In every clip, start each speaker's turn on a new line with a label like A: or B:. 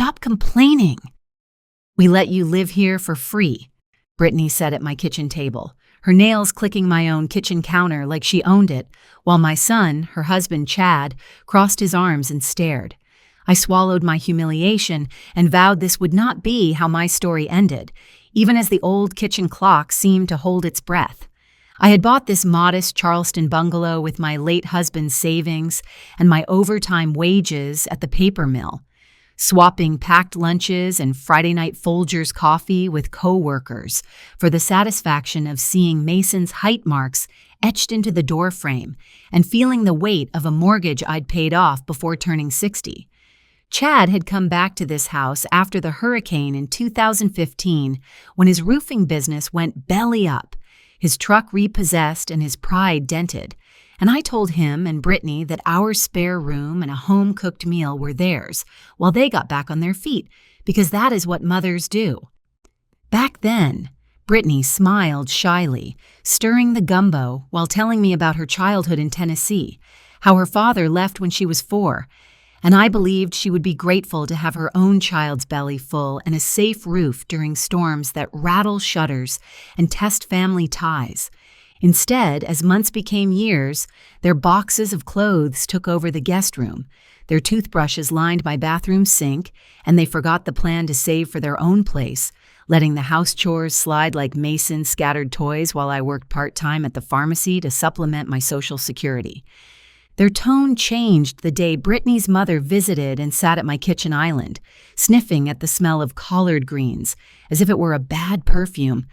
A: Stop complaining." "We let you live here for free," Brittany said at my kitchen table, her nails clicking my own kitchen counter like she owned it, while my son, her husband Chad, crossed his arms and stared. I swallowed my humiliation and vowed this would not be how my story ended, even as the old kitchen clock seemed to hold its breath. I had bought this modest Charleston bungalow with my late husband's savings and my overtime wages at the paper mill, swapping packed lunches and Friday night Folgers coffee with co-workers for the satisfaction of seeing Mason's height marks etched into the doorframe and feeling the weight of a mortgage I'd paid off before turning 60. Chad had come back to this house after the hurricane in 2015 when his roofing business went belly up, his truck repossessed and his pride dented, and I told him and Brittany that our spare room and a home-cooked meal were theirs while they got back on their feet, because that is what mothers do. Back then, Brittany smiled shyly, stirring the gumbo while telling me about her childhood in Tennessee, how her father left when she was 4, and I believed she would be grateful to have her own child's belly full and a safe roof during storms that rattle shutters and test family ties. Instead, as months became years, their boxes of clothes took over the guest room, their toothbrushes lined my bathroom sink, and they forgot the plan to save for their own place, letting the house chores slide like Mason's scattered toys while I worked part-time at the pharmacy to supplement my Social Security. Their tone changed the day Brittany's mother visited and sat at my kitchen island, sniffing at the smell of collard greens as if it were a bad perfume,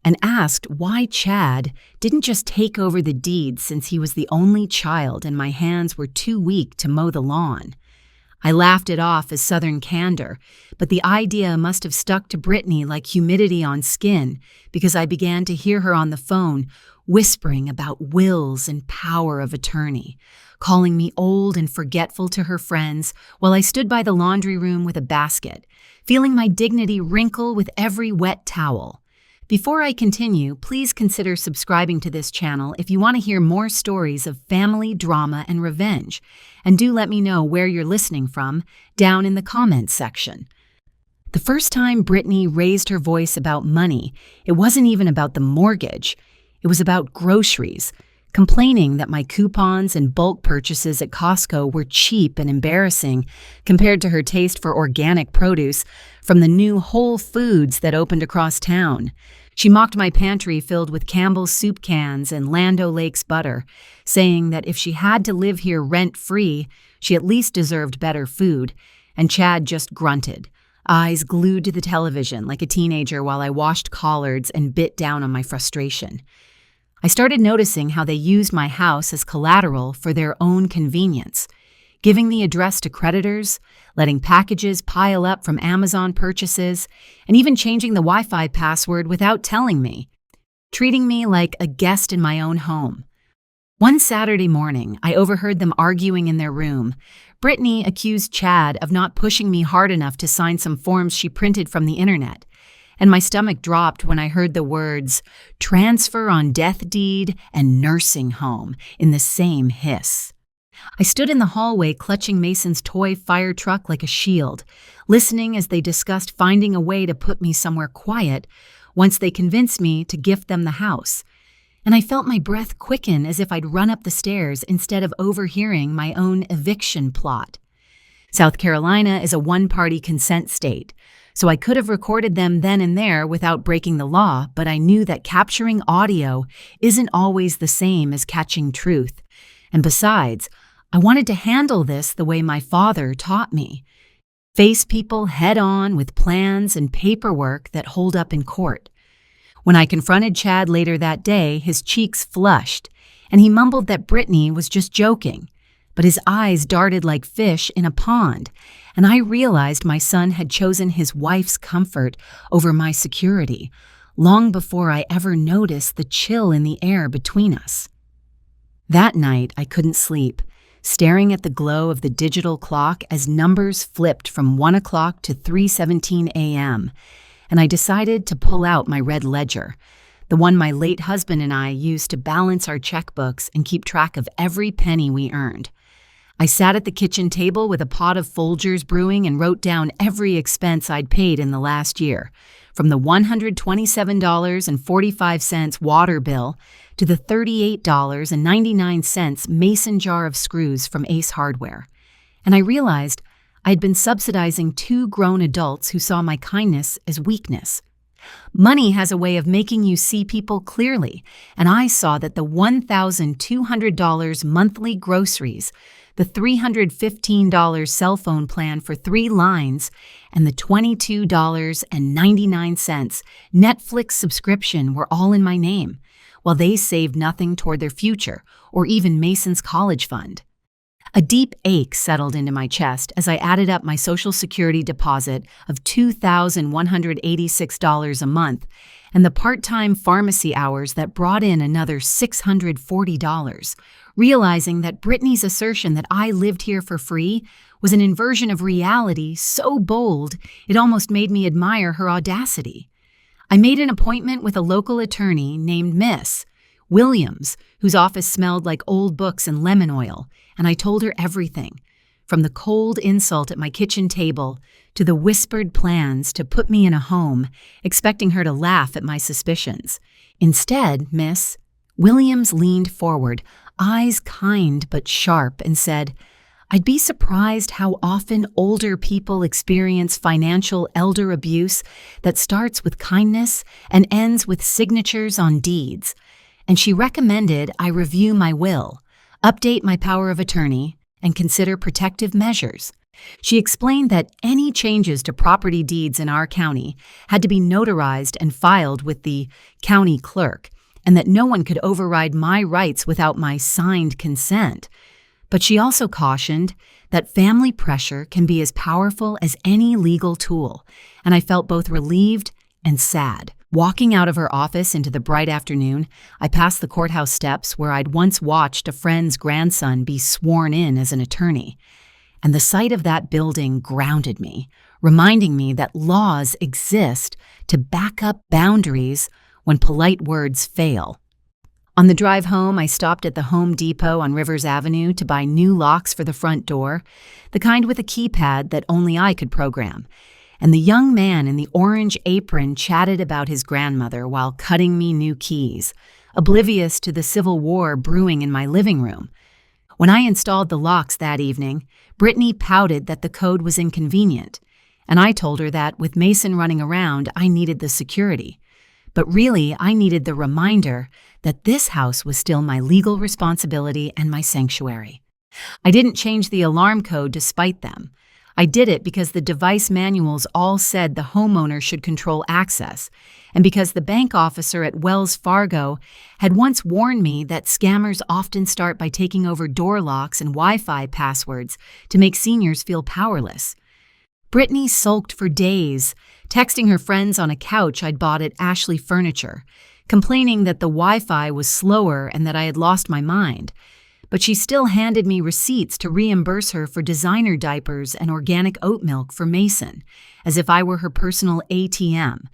A: and asked why Chad didn't just take over the deed since he was the only child and my hands were too weak to mow the lawn. I laughed it off as Southern candor, but the idea must have stuck to Brittany like humidity on skin because I began to hear her on the phone whispering about wills and power of attorney, calling me old and forgetful to her friends while I stood by the laundry room with a basket, feeling my dignity wrinkle with every wet towel. Before I continue, please consider subscribing to this channel if you want to hear more stories of family drama and revenge, and do let me know where you're listening from down in the comments section. The first time Brittany raised her voice about money, it wasn't even about the mortgage. It was about groceries, complaining that my coupons and bulk purchases at Costco were cheap and embarrassing compared to her taste for organic produce from the new Whole Foods that opened across town. She mocked my pantry filled with Campbell's soup cans and Land O'Lakes butter, saying that if she had to live here rent-free, she at least deserved better food, and Chad just grunted, eyes glued to the television like a teenager while I washed collards and bit down on my frustration. I started noticing how they used my house as collateral for their own convenience, giving the address to creditors, letting packages pile up from Amazon purchases, and even changing the Wi-Fi password without telling me, treating me like a guest in my own home. One Saturday morning, I overheard them arguing in their room. Brittany accused Chad of not pushing me hard enough to sign some forms she printed from the internet, and my stomach dropped when I heard the words transfer on death deed and nursing home in the same hiss. I stood in the hallway clutching Mason's toy fire truck like a shield, listening as they discussed finding a way to put me somewhere quiet once they convinced me to gift them the house. And I felt my breath quicken as if I'd run up the stairs instead of overhearing my own eviction plot. South Carolina is a one-party consent state, so I could have recorded them then and there without breaking the law, but I knew that capturing audio isn't always the same as catching truth. And besides, I wanted to handle this the way my father taught me. Face people head-on with plans and paperwork that hold up in court. When I confronted Chad later that day, his cheeks flushed, and he mumbled that Brittany was just joking. But his eyes darted like fish in a pond, and I realized my son had chosen his wife's comfort over my security, long before I ever noticed the chill in the air between us. That night, I couldn't sleep, staring at the glow of the digital clock as numbers flipped from 1 o'clock to 3:17 a.m., and I decided to pull out my red ledger, the one my late husband and I used to balance our checkbooks and keep track of every penny we earned. I sat at the kitchen table with a pot of Folgers brewing and wrote down every expense I'd paid in the last year, from the $127.45 water bill to the $38.99 mason jar of screws from Ace Hardware. And I realized I'd been subsidizing two grown adults who saw my kindness as weakness. Money has a way of making you see people clearly, and I saw that the $1,200 monthly groceries, the $315 cell phone plan for 3 lines, and the $22.99 Netflix subscription were all in my name, while they saved nothing toward their future or even Mason's college fund. A deep ache settled into my chest as I added up my Social Security deposit of $2,186 a month and the part-time pharmacy hours that brought in another $640, realizing that Brittany's assertion that I lived here for free was an inversion of reality so bold it almost made me admire her audacity. I made an appointment with a local attorney named Miss Williams, whose office smelled like old books and lemon oil, and I told her everything, from the cold insult at my kitchen table to the whispered plans to put me in a home, expecting her to laugh at my suspicions. Instead, Miss Williams leaned forward, eyes kind but sharp, and said, "I'd be surprised how often older people experience financial elder abuse that starts with kindness and ends with signatures on deeds." And she recommended I review my will, update my power of attorney, and consider protective measures. She explained that any changes to property deeds in our county had to be notarized and filed with the county clerk, and that no one could override my rights without my signed consent. But she also cautioned that family pressure can be as powerful as any legal tool, and I felt both relieved and sad. Walking out of her office into the bright afternoon, I passed the courthouse steps where I'd once watched a friend's grandson be sworn in as an attorney. And the sight of that building grounded me, reminding me that laws exist to back up boundaries when polite words fail. On the drive home, I stopped at the Home Depot on Rivers Avenue to buy new locks for the front door, the kind with a keypad that only I could program. And the young man in the orange apron chatted about his grandmother while cutting me new keys, oblivious to the Civil War brewing in my living room. When I installed the locks that evening, Brittany pouted that the code was inconvenient, and I told her that with Mason running around, I needed the security. But really, I needed the reminder that this house was still my legal responsibility and my sanctuary. I didn't change the alarm code to spite them. I did it because the device manuals all said the homeowner should control access, and because the bank officer at Wells Fargo had once warned me that scammers often start by taking over door locks and Wi-Fi passwords to make seniors feel powerless. Brittany sulked for days, texting her friends on a couch I'd bought at Ashley Furniture, complaining that the Wi-Fi was slower and that I had lost my mind. But she still handed me receipts to reimburse her for designer diapers and organic oat milk for Mason, as if I were her personal ATM.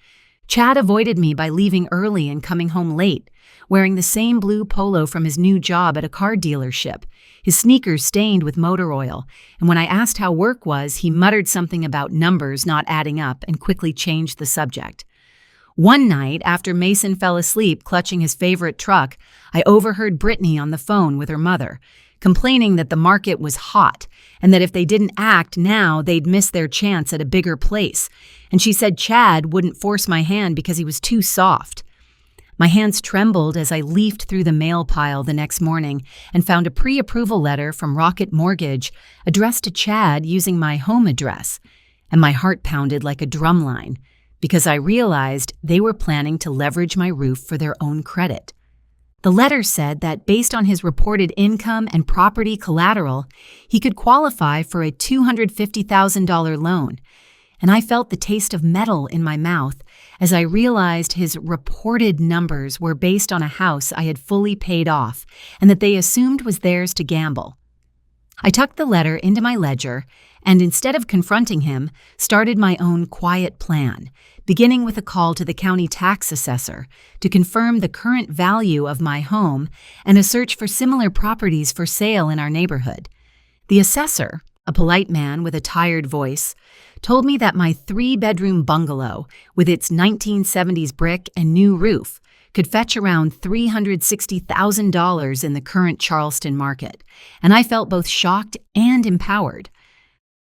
A: Chad avoided me by leaving early and coming home late, wearing the same blue polo from his new job at a car dealership, his sneakers stained with motor oil, and when I asked how work was, he muttered something about numbers not adding up and quickly changed the subject. One night, after Mason fell asleep clutching his favorite truck, I overheard Brittany on the phone with her mother, complaining that the market was hot and that if they didn't act now, they'd miss their chance at a bigger place. And she said Chad wouldn't force my hand because he was too soft. My hands trembled as I leafed through the mail pile the next morning and found a pre-approval letter from Rocket Mortgage addressed to Chad using my home address, and my heart pounded like a drumline, because I realized they were planning to leverage my roof for their own credit. The letter said that based on his reported income and property collateral, he could qualify for a $250,000 loan, and I felt the taste of metal in my mouth as I realized his reported numbers were based on a house I had fully paid off and that they assumed was theirs to gamble. I tucked the letter into my ledger and, instead of confronting him, started my own quiet plan, beginning with a call to the county tax assessor to confirm the current value of my home and a search for similar properties for sale in our neighborhood. The assessor, a polite man with a tired voice, told me that my 3-bedroom bungalow, with its 1970s brick and new roof, could fetch around $360,000 in the current Charleston market, and I felt both shocked and empowered.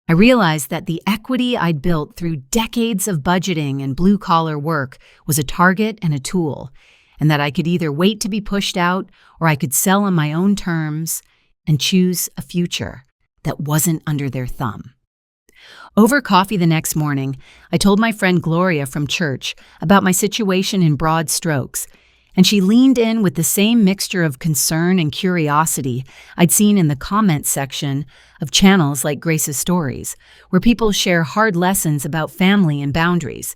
A: I realized that the equity I'd built through decades of budgeting and blue-collar work was a target and a tool, and that I could either wait to be pushed out or I could sell on my own terms and choose a future that wasn't under their thumb. Over coffee the next morning, I told my friend Gloria from church about my situation in broad strokes, and she leaned in with the same mixture of concern and curiosity I'd seen in the comments section of channels like Grace's Stories, where people share hard lessons about family and boundaries.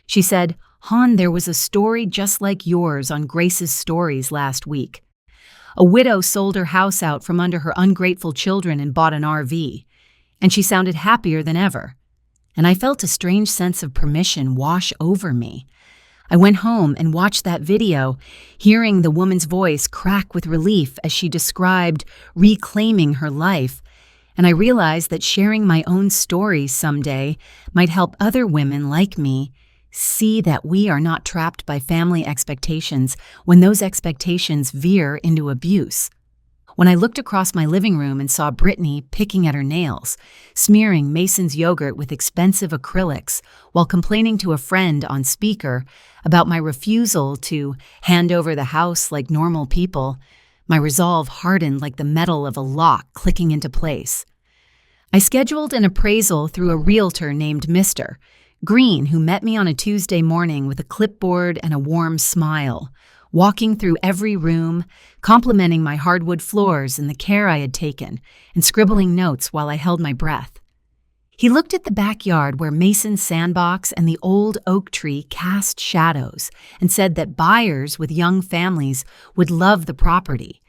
A: She said, "Han, there was a story just like yours on Grace's Stories last week. A widow sold her house out from under her ungrateful children and bought an RV, and she sounded happier than ever." And I felt a strange sense of permission wash over me. I went home and watched that video, hearing the woman's voice crack with relief as she described reclaiming her life, and I realized that sharing my own story someday might help other women like me see that we are not trapped by family expectations when those expectations veer into abuse. When I looked across my living room and saw Brittany picking at her nails, smearing Mason's yogurt with expensive acrylics while complaining to a friend on speaker about my refusal to hand over the house like normal people, my resolve hardened like the metal of a lock clicking into place. I scheduled an appraisal through a realtor named Mr. Green, who met me on a Tuesday morning with a clipboard and a warm smile, walking through every room, complimenting my hardwood floors and the care I had taken, and scribbling notes while I held my breath. He looked at the backyard where Mason's sandbox and the old oak tree cast shadows and said that buyers with young families would love the property,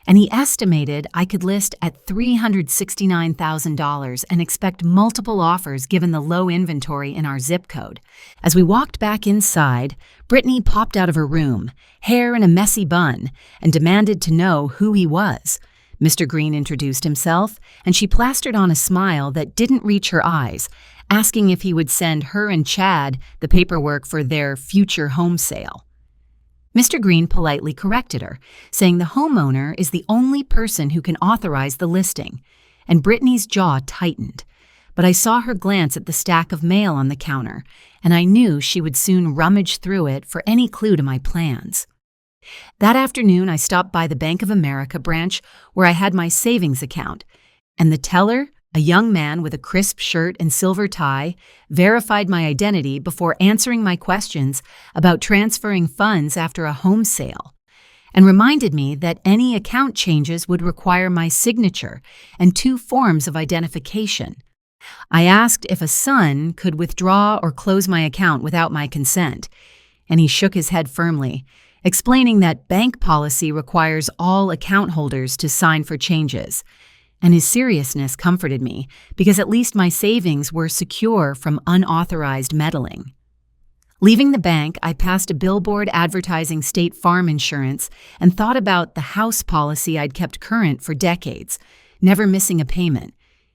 A: and he estimated I could list at $369,000 and expect multiple offers given the low inventory in our zip code. As we walked back inside, Brittany popped out of her room, hair in a messy bun, and demanded to know who he was. Mr. Green introduced himself, and she plastered on a smile that didn't reach her eyes, asking if he would send her and Chad the paperwork for their future home sale. Mr. Green politely corrected her, saying the homeowner is the only person who can authorize the listing, and Brittany's jaw tightened. But I saw her glance at the stack of mail on the counter, and I knew she would soon rummage through it for any clue to my plans. That afternoon, I stopped by the Bank of America branch where I had my savings account, and the teller, a young man with a crisp shirt and silver tie, verified my identity before answering my questions about transferring funds after a home sale, and reminded me that any account changes would require my signature and 2 forms of identification. I asked if a son could withdraw or close my account without my consent, and he shook his head firmly, explaining that bank policy requires all account holders to sign for changes. And his seriousness comforted me, because at least my savings were secure from unauthorized meddling. Leaving the bank, I passed a billboard advertising State Farm insurance and thought about the house policy I'd kept current for decades, never missing a payment.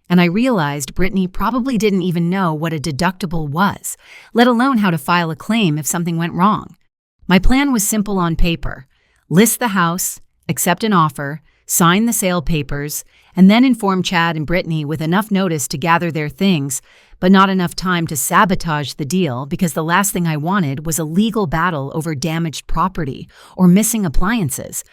A: And I realized Brittany probably didn't even know what a deductible was, let alone how to file a claim if something went wrong. My plan was simple on paper: list the house, accept an offer, sign the sale papers, and then inform Chad and Brittany with enough notice to gather their things, but not enough time to sabotage the deal, because the last thing I wanted was a legal battle over damaged property or missing appliances.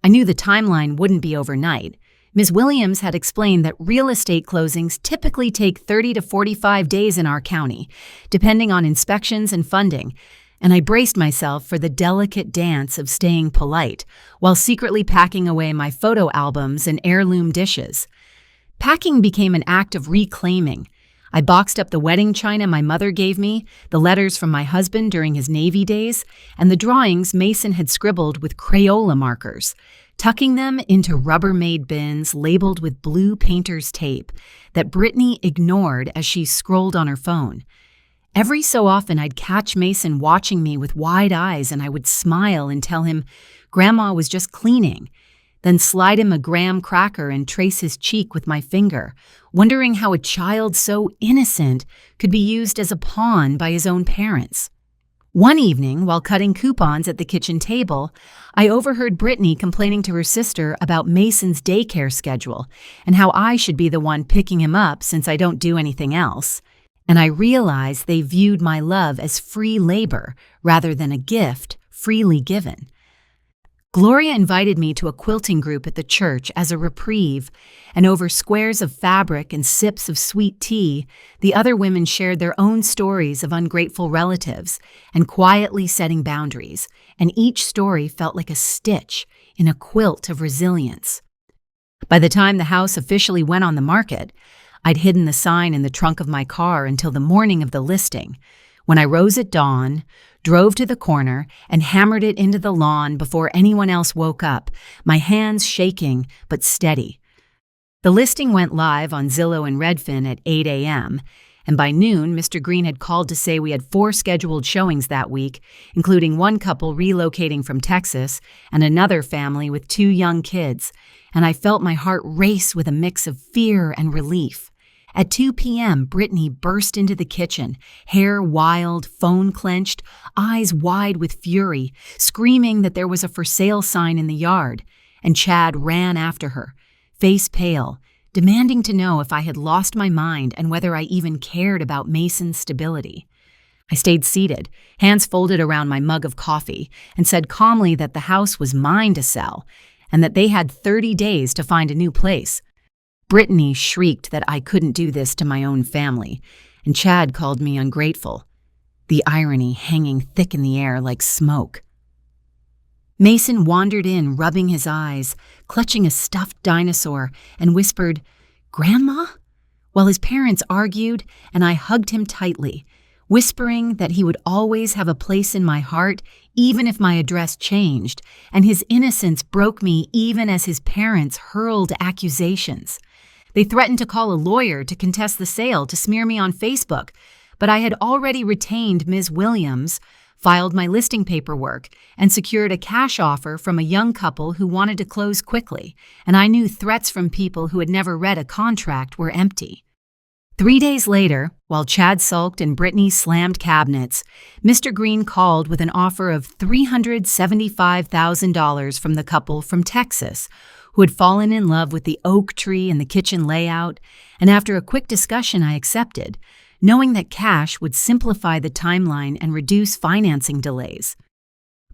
A: I knew the timeline wouldn't be overnight. Ms. Williams had explained that real estate closings typically take 30 to 45 days in our county, depending on inspections and funding, and I braced myself for the delicate dance of staying polite while secretly packing away my photo albums and heirloom dishes. Packing became an act of reclaiming. I boxed up the wedding china my mother gave me, the letters from my husband during his Navy days, and the drawings Mason had scribbled with Crayola markers, tucking them into Rubbermaid bins labeled with blue painter's tape that Brittany ignored as she scrolled on her phone. Every so often, I'd catch Mason watching me with wide eyes, and I would smile and tell him Grandma was just cleaning. then slide him a graham cracker and trace his cheek with my finger, wondering how a child so innocent could be used as a pawn by his own parents. One evening, while cutting coupons at the kitchen table, I overheard Brittany complaining to her sister about Mason's daycare schedule and how I should be the one picking him up since I don't do anything else. And I realized they viewed my love as free labor rather than a gift freely given. Gloria invited me to a quilting group at the church as a reprieve, and over squares of fabric and sips of sweet tea, the other women shared their own stories of ungrateful relatives and quietly setting boundaries, and each story felt like a stitch in a quilt of resilience. By the time the house officially went on the market, I'd hidden the sign in the trunk of my car until the morning of the listing, when I rose at dawn, drove to the corner, and hammered it into the lawn before anyone else woke up, my hands shaking but steady. The listing went live on Zillow and Redfin at 8 a.m., and by noon, Mr. Green had called to say we had 4 scheduled showings that week, including one couple relocating from Texas and another family with 2 young kids, and I felt my heart race with a mix of fear and relief. At 2 p.m., Brittany burst into the kitchen, hair wild, phone clenched, eyes wide with fury, screaming that there was a for sale sign in the yard, and Chad ran after her, face pale, demanding to know if I had lost my mind and whether I even cared about Mason's stability. I stayed seated, hands folded around my mug of coffee, and said calmly that the house was mine to sell, and that they had 30 days to find a new place. Brittany shrieked that I couldn't do this to my own family, and Chad called me ungrateful, the irony hanging thick in the air like smoke. Mason wandered in, rubbing his eyes, clutching a stuffed dinosaur, and whispered, "Grandma?" while his parents argued, and I hugged him tightly, whispering that he would always have a place in my heart even if my address changed, and his innocence broke me even as his parents hurled accusations. They threatened to call a lawyer to contest the sale to smear me on Facebook, but I had already retained Ms. Williams, filed my listing paperwork, and secured a cash offer from a young couple who wanted to close quickly, and I knew threats from people who had never read a contract were empty. 3 days later, while Chad sulked and Brittany slammed cabinets, Mr. Green called with an offer of $375,000 from the couple from Texas, who had fallen in love with the oak tree and the kitchen layout, and after a quick discussion I accepted, knowing that cash would simplify the timeline and reduce financing delays.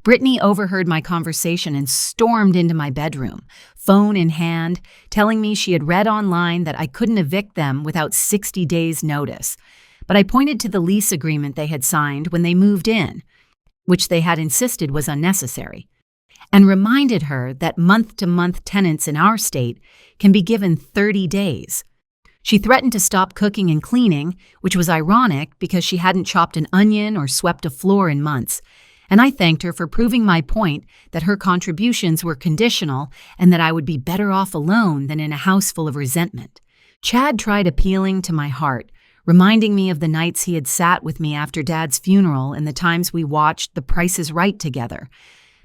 A: Brittany overheard my conversation and stormed into my bedroom, phone in hand, telling me she had read online that I couldn't evict them without 60 days' notice. But I pointed to the lease agreement they had signed when they moved in, which they had insisted was unnecessary, and reminded her that month-to-month tenants in our state can be given 30 days. She threatened to stop cooking and cleaning, which was ironic because she hadn't chopped an onion or swept a floor in months, and I thanked her for proving my point that her contributions were conditional and that I would be better off alone than in a house full of resentment. Chad tried appealing to my heart, reminding me of the nights he had sat with me after Dad's funeral and the times we watched The Price is Right together.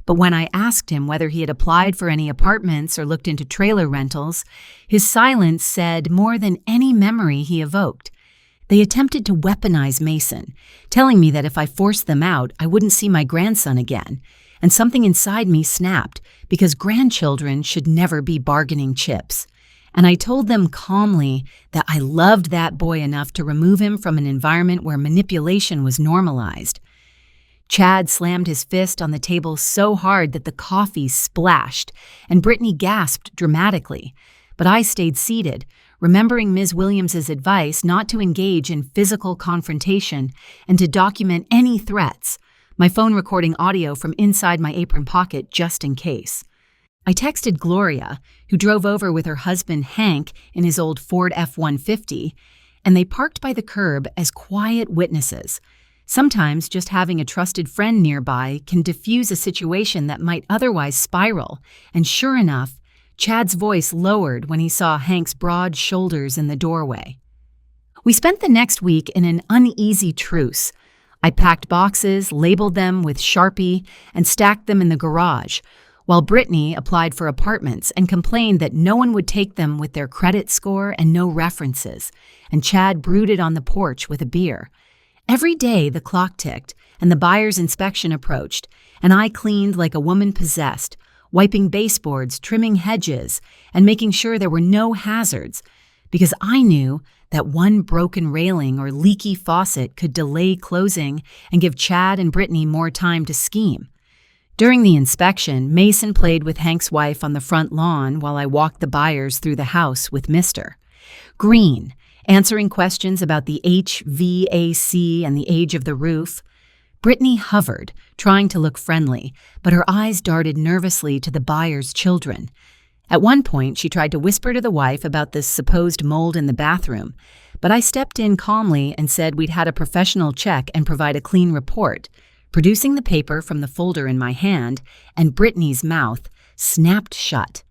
A: But when I asked him whether he had applied for any apartments or looked into trailer rentals, his silence said more than any memory he evoked. They attempted to weaponize Mason, telling me that if I forced them out, I wouldn't see my grandson again, and something inside me snapped because grandchildren should never be bargaining chips. And I told them calmly that I loved that boy enough to remove him from an environment where manipulation was normalized. Chad slammed his fist on the table so hard that the coffee splashed, and Brittany gasped dramatically. But I stayed seated, remembering Ms. Williams's advice not to engage in physical confrontation and to document any threats, my phone recording audio from inside my apron pocket just in case. I texted Gloria, who drove over with her husband Hank in his old Ford F-150, and they parked by the curb as quiet witnesses. Sometimes just having a trusted friend nearby can diffuse a situation that might otherwise spiral, and sure enough, Chad's voice lowered when he saw Hank's broad shoulders in the doorway. We spent the next week in an uneasy truce. I packed boxes, labeled them with Sharpie, and stacked them in the garage, while Brittany applied for apartments and complained that no one would take them with their credit score and no references, and Chad brooded on the porch with a beer. Every day the clock ticked, and the buyer's inspection approached, and I cleaned like a woman possessed, wiping baseboards, trimming hedges, and making sure there were no hazards, because I knew that one broken railing or leaky faucet could delay closing and give Chad and Brittany more time to scheme. During the inspection, Mason played with Hank's wife on the front lawn while I walked the buyers through the house with Mr. Green, answering questions about the HVAC and the age of the roof. Brittany hovered, trying to look friendly, but her eyes darted nervously to the buyer's children. At one point, she tried to whisper to the wife about the supposed mold in the bathroom, but I stepped in calmly and said we'd had a professional check and provide a clean report, producing the paper from the folder in my hand, and Brittany's mouth snapped shut.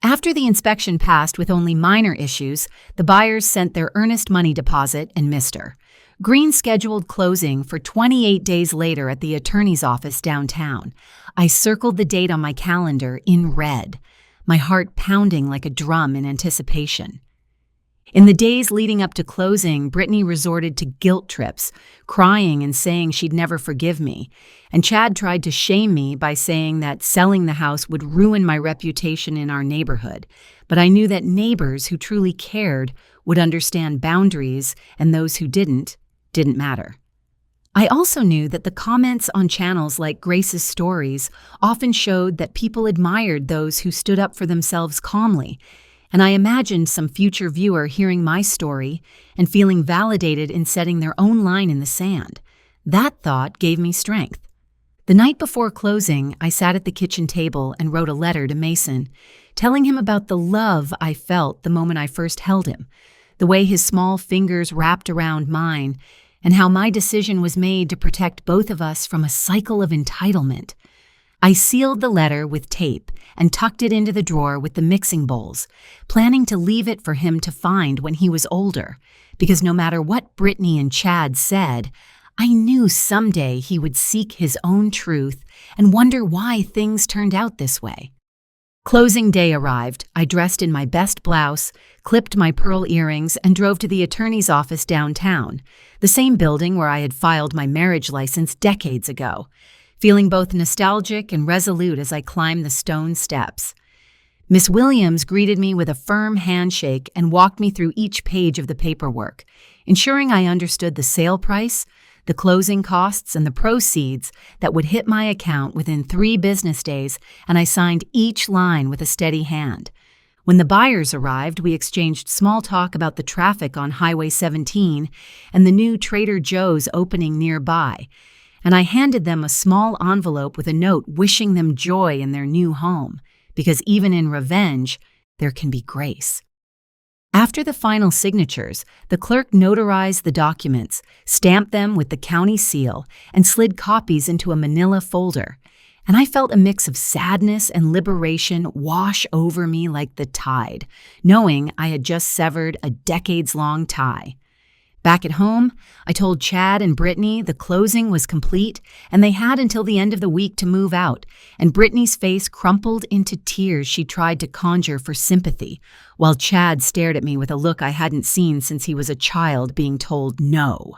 A: After the inspection passed with only minor issues, the buyers sent their earnest money deposit and Mr. Green scheduled closing for 28 days later at the attorney's office downtown. I circled the date on my calendar in red, my heart pounding like a drum in anticipation. In the days leading up to closing, Brittany resorted to guilt trips, crying and saying she'd never forgive me, and Chad tried to shame me by saying that selling the house would ruin my reputation in our neighborhood, but I knew that neighbors who truly cared would understand boundaries, and those who didn't matter. I also knew that the comments on channels like Grace's Stories often showed that people admired those who stood up for themselves calmly, and I imagined some future viewer hearing my story and feeling validated in setting their own line in the sand. That thought gave me strength. The night before closing, I sat at the kitchen table and wrote a letter to Mason, telling him about the love I felt the moment I first held him, the way his small fingers wrapped around mine, and how my decision was made to protect both of us from a cycle of entitlement. I sealed the letter with tape and tucked it into the drawer with the mixing bowls, planning to leave it for him to find when he was older, because no matter what Brittany and Chad said, I knew someday he would seek his own truth and wonder why things turned out this way. Closing day arrived. I dressed in my best blouse, clipped my pearl earrings, and drove to the attorney's office downtown, the same building where I had filed my marriage license decades ago, feeling both nostalgic and resolute as I climbed the stone steps. Miss Williams greeted me with a firm handshake and walked me through each page of the paperwork, ensuring I understood the sale price, the closing costs, and the proceeds that would hit my account within 3 business days, and I signed each line with a steady hand. When the buyers arrived, we exchanged small talk about the traffic on Highway 17 and the new Trader Joe's opening nearby, and I handed them a small envelope with a note wishing them joy in their new home, because even in revenge, there can be grace. After the final signatures, the clerk notarized the documents, stamped them with the county seal, and slid copies into a manila folder, and I felt a mix of sadness and liberation wash over me like the tide, knowing I had just severed a decades-long tie. Back at home, I told Chad and Brittany the closing was complete and they had until the end of the week to move out, and Brittany's face crumpled into tears she tried to conjure for sympathy, while Chad stared at me with a look I hadn't seen since he was a child being told no.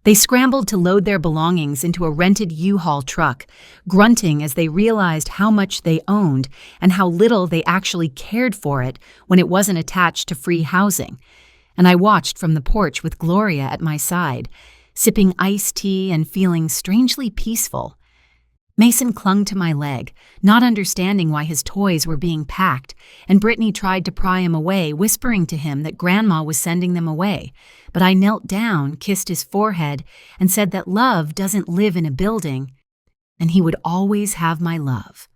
A: They scrambled to load their belongings into a rented U-Haul truck, grunting as they realized how much they owned and how little they actually cared for it when it wasn't attached to free housing. And I watched from the porch with Gloria at my side, sipping iced tea and feeling strangely peaceful. Mason clung to my leg, not understanding why his toys were being packed, and Brittany tried to pry him away, whispering to him that Grandma was sending them away. But I knelt down, kissed his forehead, and said that love doesn't live in a building, and he would always have my love.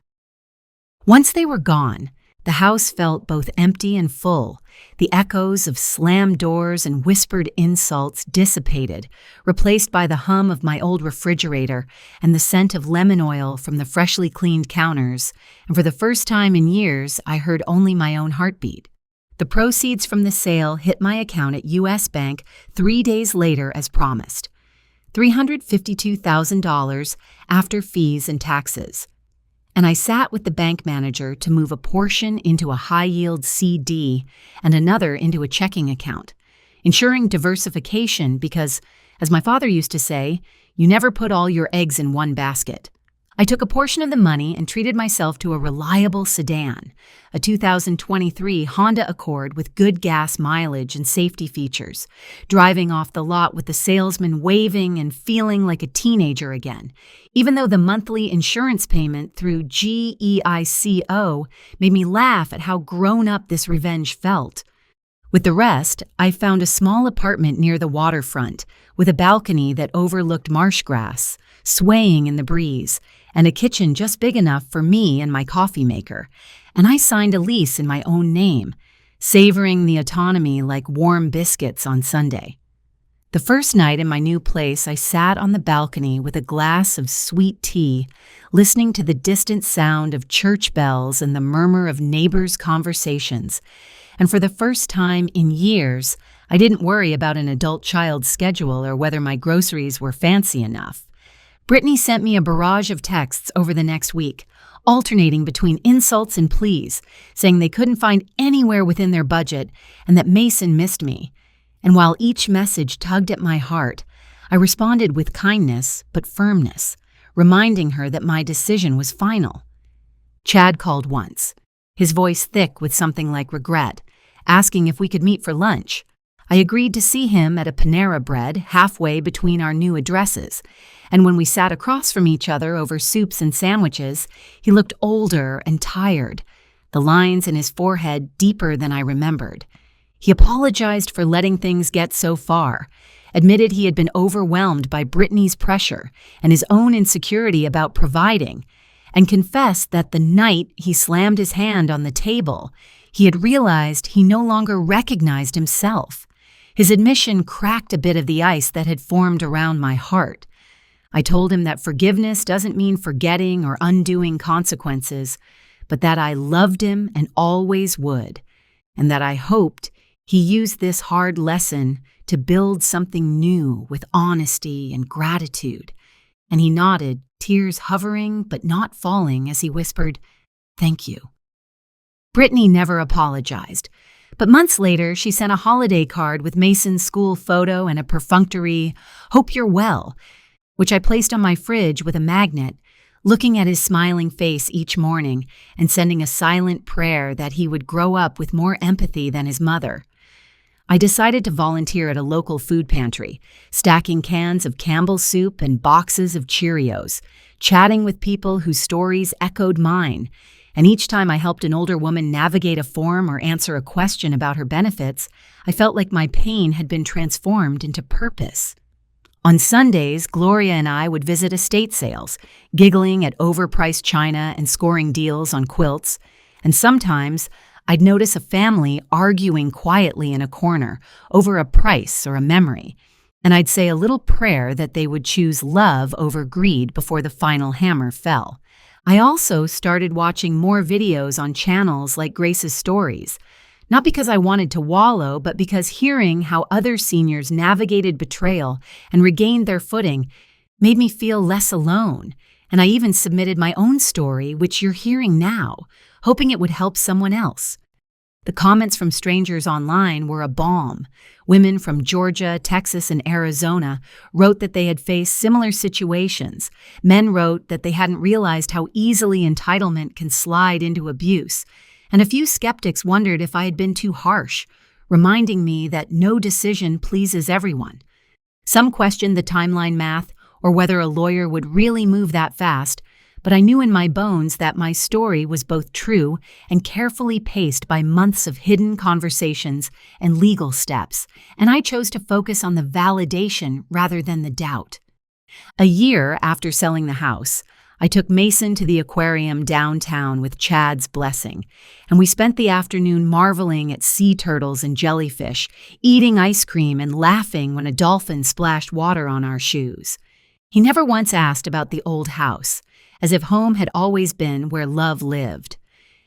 A: Once they were gone, the house felt both empty and full. The echoes of slammed doors and whispered insults dissipated, replaced by the hum of my old refrigerator and the scent of lemon oil from the freshly cleaned counters, and for the first time in years, I heard only my own heartbeat. The proceeds from the sale hit my account at U.S. Bank 3 days later as promised. $352,000 after fees and taxes. and I sat with the bank manager to move a portion into a high-yield CD and another into a checking account, ensuring diversification because, as my father used to say, you never put all your eggs in one basket. I took a portion of the money and treated myself to a reliable sedan, a 2023 Honda Accord with good gas mileage and safety features, driving off the lot with the salesman waving and feeling like a teenager again, even though the monthly insurance payment through GEICO made me laugh at how grown up this revenge felt. With the rest, I found a small apartment near the waterfront with a balcony that overlooked marsh grass, swaying in the breeze, and a kitchen just big enough for me and my coffee maker, and I signed a lease in my own name, savoring the autonomy like warm biscuits on Sunday. The first night in my new place, I sat on the balcony with a glass of sweet tea, listening to the distant sound of church bells and the murmur of neighbors' conversations, and for the first time in years, I didn't worry about an adult child's schedule or whether my groceries were fancy enough. Brittany sent me a barrage of texts over the next week, alternating between insults and pleas, saying they couldn't find anywhere within their budget and that Mason missed me. And while each message tugged at my heart, I responded with kindness but firmness, reminding her that my decision was final. Chad called once, his voice thick with something like regret, asking if we could meet for lunch. I agreed to see him at a Panera Bread halfway between our new addresses, and when we sat across from each other over soups and sandwiches, he looked older and tired, the lines in his forehead deeper than I remembered. He apologized for letting things get so far, admitted he had been overwhelmed by Brittany's pressure and his own insecurity about providing, and confessed that the night he slammed his hand on the table, he had realized he no longer recognized himself. His admission cracked a bit of the ice that had formed around my heart. I told him that forgiveness doesn't mean forgetting or undoing consequences, but that I loved him and always would, and that I hoped he used this hard lesson to build something new with honesty and gratitude. And he nodded, tears hovering but not falling as he whispered, "Thank you." Brittany never apologized, but months later she sent a holiday card with Mason's school photo and a perfunctory, "Hope you're well," which I placed on my fridge with a magnet, looking at his smiling face each morning and sending a silent prayer that he would grow up with more empathy than his mother. I decided to volunteer at a local food pantry, stacking cans of Campbell's soup and boxes of Cheerios, chatting with people whose stories echoed mine, and each time I helped an older woman navigate a form or answer a question about her benefits, I felt like my pain had been transformed into purpose. On Sundays, Gloria and I would visit estate sales, giggling at overpriced china and scoring deals on quilts, and sometimes I'd notice a family arguing quietly in a corner over a price or a memory, and I'd say a little prayer that they would choose love over greed before the final hammer fell. I also started watching more videos on channels like Grace's Stories, not because I wanted to wallow, but because hearing how other seniors navigated betrayal and regained their footing made me feel less alone, and I even submitted my own story, which you're hearing now, hoping it would help someone else. The comments from strangers online were a balm. Women from Georgia, Texas, and Arizona wrote that they had faced similar situations. Men wrote that they hadn't realized how easily entitlement can slide into abuse. And a few skeptics wondered if I had been too harsh, reminding me that no decision pleases everyone. Some questioned the timeline math or whether a lawyer would really move that fast, but I knew in my bones that my story was both true and carefully paced by months of hidden conversations and legal steps, and I chose to focus on the validation rather than the doubt. A year after selling the house, I took Mason to the aquarium downtown with Chad's blessing, and we spent the afternoon marveling at sea turtles and jellyfish, eating ice cream and laughing when a dolphin splashed water on our shoes. He never once asked about the old house, as if home had always been where love lived.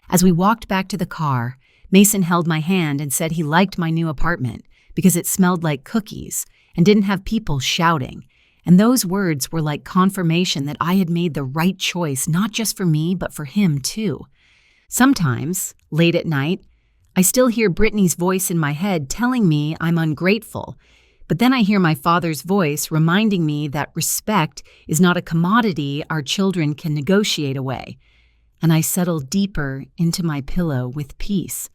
A: As we walked back to the car, Mason held my hand and said he liked my new apartment because it smelled like cookies and didn't have people shouting, And those words were like confirmation that I had made the right choice, not just for me, but for him too. Sometimes, late at night, I still hear Brittany's voice in my head telling me I'm ungrateful, but then I hear my father's voice reminding me that respect is not a commodity our children can negotiate away, and I settle deeper into my pillow with peace.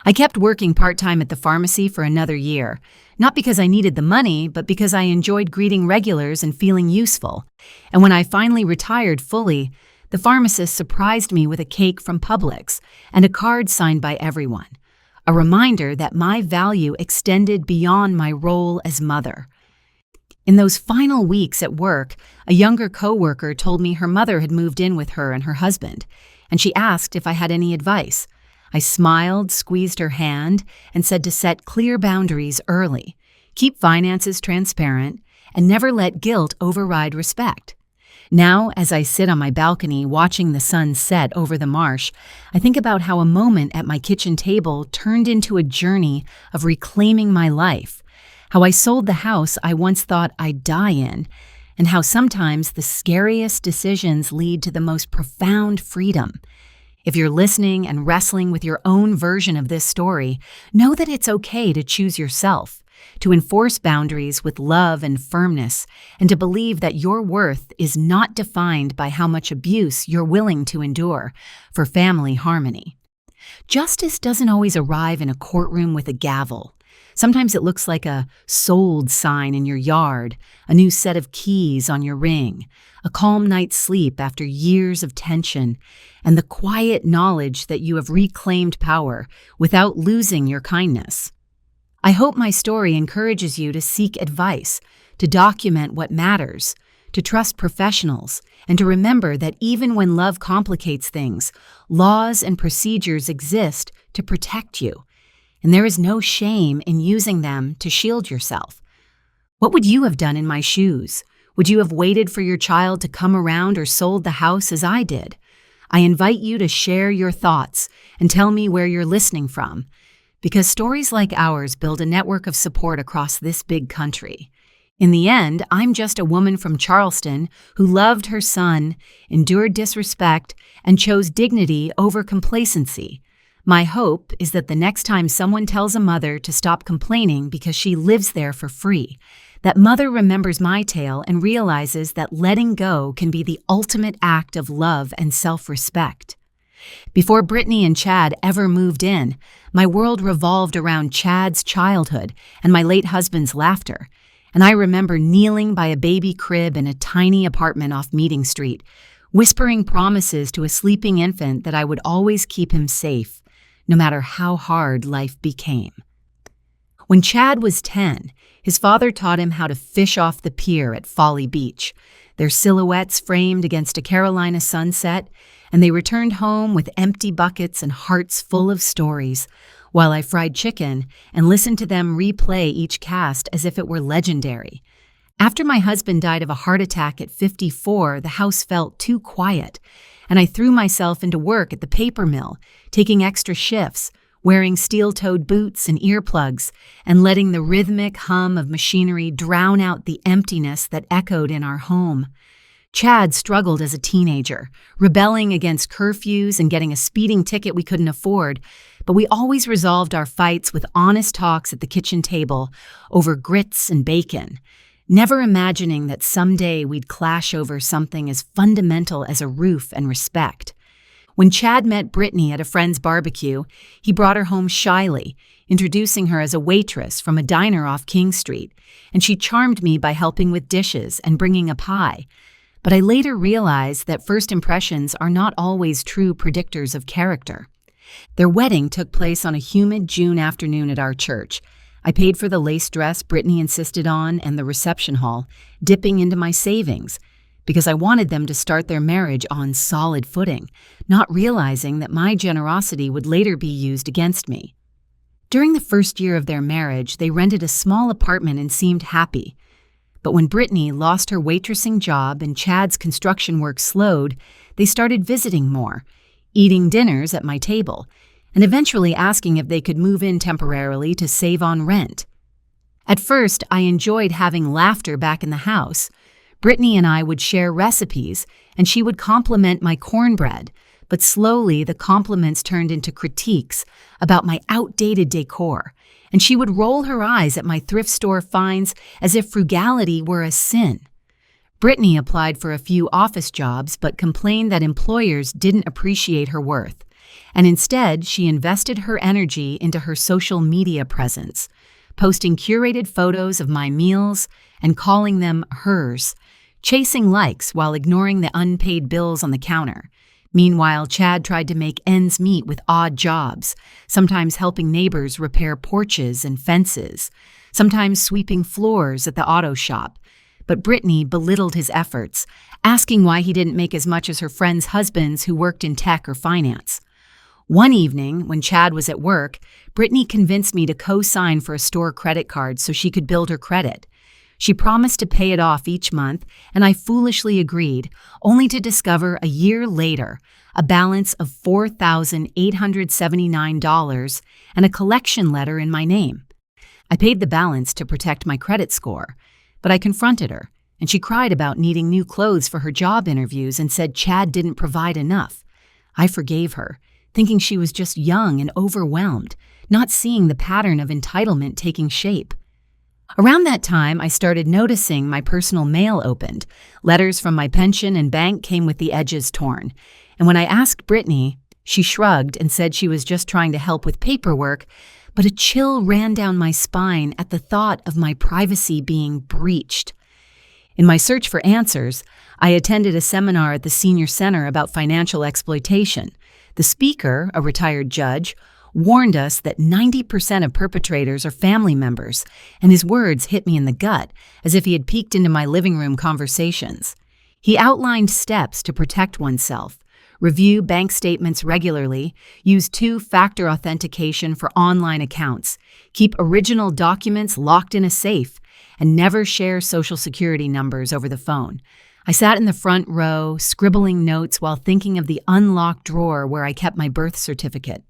A: I kept working part-time at the pharmacy for another year, not because I needed the money, but because I enjoyed greeting regulars and feeling useful. And when I finally retired fully, the pharmacist surprised me with a cake from Publix and a card signed by everyone, a reminder that my value extended beyond my role as mother. In those final weeks at work, a younger coworker told me her mother had moved in with her and her husband, and she asked if I had any advice. I smiled, squeezed her hand, and said to set clear boundaries early, keep finances transparent, and never let guilt override respect. Now, as I sit on my balcony watching the sun set over the marsh, I think about how a moment at my kitchen table turned into a journey of reclaiming my life, how I sold the house I once thought I'd die in, and how sometimes the scariest decisions lead to the most profound freedom. If you're listening and wrestling with your own version of this story, know that it's okay to choose yourself, to enforce boundaries with love and firmness, and to believe that your worth is not defined by how much abuse you're willing to endure for family harmony. Justice doesn't always arrive in a courtroom with a gavel. Sometimes it looks like a sold sign in your yard, a new set of keys on your ring, a calm night's sleep after years of tension, and the quiet knowledge that you have reclaimed power without losing your kindness. I hope my story encourages you to seek advice, to document what matters, to trust professionals, and to remember that even when love complicates things, laws and procedures exist to protect you, and there is no shame in using them to shield yourself. What would you have done in my shoes? Would you have waited for your child to come around or sold the house as I did? I invite you to share your thoughts and tell me where you're listening from, because stories like ours build a network of support across this big country. In the end, I'm just a woman from Charleston who loved her son, endured disrespect, and chose dignity over complacency. My hope is that the next time someone tells a mother to stop complaining because she lives there for free, that mother remembers my tale and realizes that letting go can be the ultimate act of love and self-respect. Before Brittany and Chad ever moved in, my world revolved around Chad's childhood and my late husband's laughter, and I remember kneeling by a baby crib in a tiny apartment off Meeting Street, whispering promises to a sleeping infant that I would always keep him safe, no matter how hard life became. When Chad was 10, his father taught him how to fish off the pier at Folly Beach, their silhouettes framed against a Carolina sunset, and they returned home with empty buckets and hearts full of stories, while I fried chicken and listened to them replay each cast as if it were legendary. After my husband died of a heart attack at 54, the house felt too quiet, and I threw myself into work at the paper mill, taking extra shifts, wearing steel-toed boots and earplugs, and letting the rhythmic hum of machinery drown out the emptiness that echoed in our home. Chad struggled as a teenager, rebelling against curfews and getting a speeding ticket we couldn't afford, but we always resolved our fights with honest talks at the kitchen table over grits and bacon, never imagining that someday we'd clash over something as fundamental as a roof and respect. When Chad met Brittany at a friend's barbecue, he brought her home shyly, introducing her as a waitress from a diner off King Street, and she charmed me by helping with dishes and bringing a pie. But I later realized that first impressions are not always true predictors of character. Their wedding took place on a humid June afternoon at our church. I paid for the lace dress Brittany insisted on and the reception hall, dipping into my savings, because I wanted them to start their marriage on solid footing, not realizing that my generosity would later be used against me. During the first year of their marriage, they rented a small apartment and seemed happy. But when Brittany lost her waitressing job and Chad's construction work slowed, they started visiting more, eating dinners at my table, and eventually asking if they could move in temporarily to save on rent. At first, I enjoyed having laughter back in the house. Brittany and I would share recipes, and she would compliment my cornbread, but slowly the compliments turned into critiques about my outdated decor, and she would roll her eyes at my thrift store finds as if frugality were a sin. Brittany applied for a few office jobs but complained that employers didn't appreciate her worth, and instead she invested her energy into her social media presence, posting curated photos of my meals and calling them hers, chasing likes while ignoring the unpaid bills on the counter. Meanwhile, Chad tried to make ends meet with odd jobs, sometimes helping neighbors repair porches and fences, sometimes sweeping floors at the auto shop. But Brittany belittled his efforts, asking why he didn't make as much as her friends' husbands who worked in tech or finance. One evening, when Chad was at work, Brittany convinced me to co-sign for a store credit card so she could build her credit. She promised to pay it off each month, and I foolishly agreed, only to discover a year later a balance of $4,879 and a collection letter in my name. I paid the balance to protect my credit score, but I confronted her, and she cried about needing new clothes for her job interviews and said Chad didn't provide enough. I forgave her, thinking she was just young and overwhelmed, not seeing the pattern of entitlement taking shape. Around that time, I started noticing my personal mail opened. Letters from my pension and bank came with the edges torn. And when I asked Brittany, she shrugged and said she was just trying to help with paperwork, but a chill ran down my spine at the thought of my privacy being breached. In my search for answers, I attended a seminar at the senior center about financial exploitation. The speaker, a retired judge, warned us that 90% of perpetrators are family members, and his words hit me in the gut, as if he had peeked into my living room conversations. He outlined steps to protect oneself: review bank statements regularly, use two-factor authentication for online accounts, keep original documents locked in a safe, and never share Social Security numbers over the phone. I sat in the front row, scribbling notes while thinking of the unlocked drawer where I kept my birth certificate.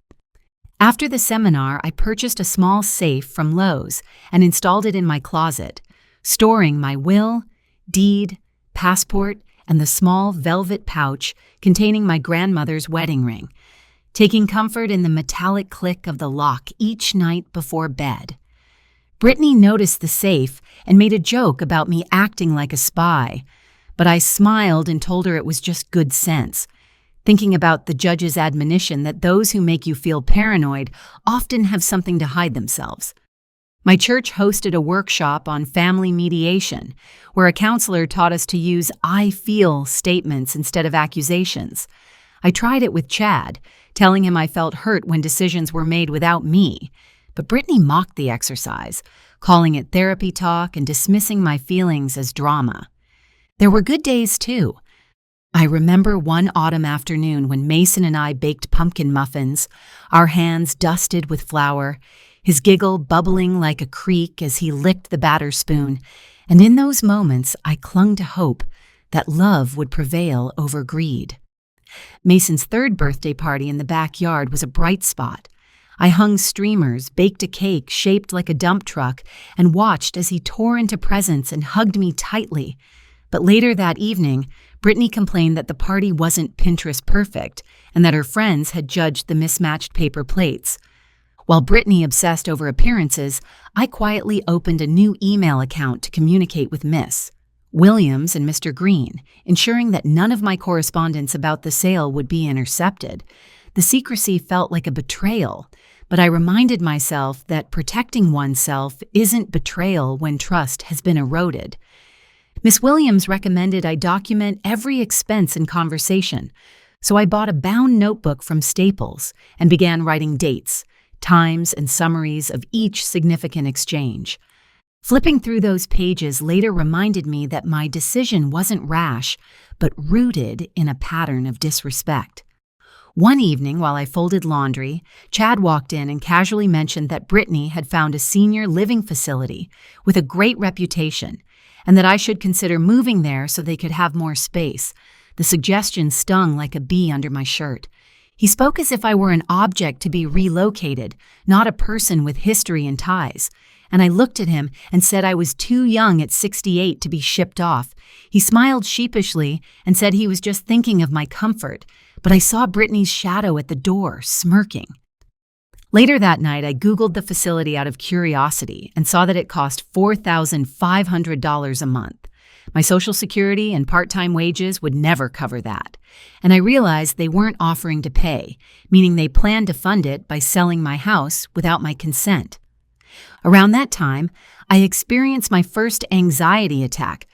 A: After the seminar, I purchased a small safe from Lowe's and installed it in my closet, storing my will, deed, passport, and the small velvet pouch containing my grandmother's wedding ring, taking comfort in the metallic click of the lock each night before bed. Brittany noticed the safe and made a joke about me acting like a spy, but I smiled and told her it was just good sense, thinking about the judge's admonition that those who make you feel paranoid often have something to hide themselves. My church hosted a workshop on family mediation, where a counselor taught us to use "I feel" statements instead of accusations. I tried it with Chad, telling him I felt hurt when decisions were made without me, but Brittany mocked the exercise, calling it therapy talk and dismissing my feelings as drama. There were good days, too. I remember one autumn afternoon when Mason and I baked pumpkin muffins, our hands dusted with flour, his giggle bubbling like a creek as he licked the batter spoon, and in those moments I clung to hope that love would prevail over greed. Mason's third birthday party in the backyard was a bright spot. I hung streamers, baked a cake shaped like a dump truck, and watched as he tore into presents and hugged me tightly. But later that evening, Brittany complained that the party wasn't Pinterest perfect and that her friends had judged the mismatched paper plates. While Brittany obsessed over appearances, I quietly opened a new email account to communicate with Miss Williams and Mr. Green, ensuring that none of my correspondence about the sale would be intercepted. The secrecy felt like a betrayal, but I reminded myself that protecting oneself isn't betrayal when trust has been eroded. Miss Williams recommended I document every expense and conversation, so I bought a bound notebook from Staples and began writing dates, times, and summaries of each significant exchange. Flipping through those pages later reminded me that my decision wasn't rash, but rooted in a pattern of disrespect. One evening, while I folded laundry, Chad walked in and casually mentioned that Brittany had found a senior living facility with a great reputation, and that I should consider moving there so they could have more space. The suggestion stung like a bee under my shirt. He spoke as if I were an object to be relocated, not a person with history and ties, and I looked at him and said I was too young at 68 to be shipped off. He smiled sheepishly and said he was just thinking of my comfort, but I saw Brittany's shadow at the door, smirking. Later that night, I Googled the facility out of curiosity and saw that it cost $4,500 a month. My Social Security and part-time wages would never cover that, and I realized they weren't offering to pay, meaning they planned to fund it by selling my house without my consent. Around that time, I experienced my first anxiety attack.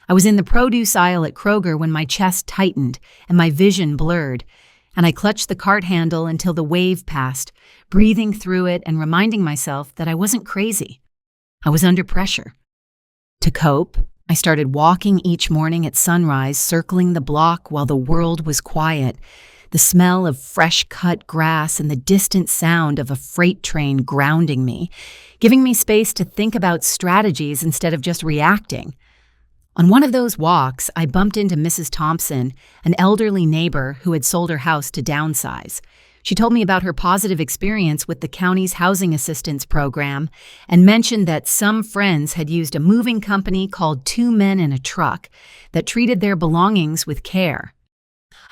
A: I was in the produce aisle at Kroger when my chest tightened and my vision blurred, and I clutched the cart handle until the wave passed, breathing through it and reminding myself that I wasn't crazy. I was under pressure. To cope, I started walking each morning at sunrise, circling the block while the world was quiet. The smell of fresh-cut grass and the distant sound of a freight train grounding me, giving me space to think about strategies instead of just reacting. On one of those walks, I bumped into Mrs. Thompson, an elderly neighbor who had sold her house to downsize. She told me about her positive experience with the county's housing assistance program and mentioned that some friends had used a moving company called 2 Men in a Truck that treated their belongings with care.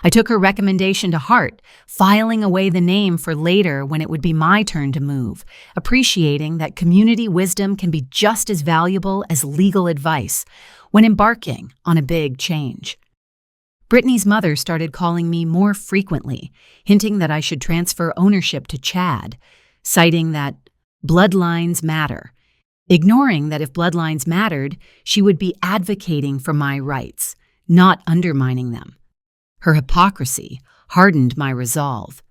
A: I took her recommendation to heart, filing away the name for later when it would be my turn to move, appreciating that community wisdom can be just as valuable as legal advice when embarking on a big change. Brittany's mother started calling me more frequently, hinting that I should transfer ownership to Chad, citing that bloodlines matter, ignoring that if bloodlines mattered, she would be advocating for my rights, not undermining them. Her hypocrisy hardened my resolve.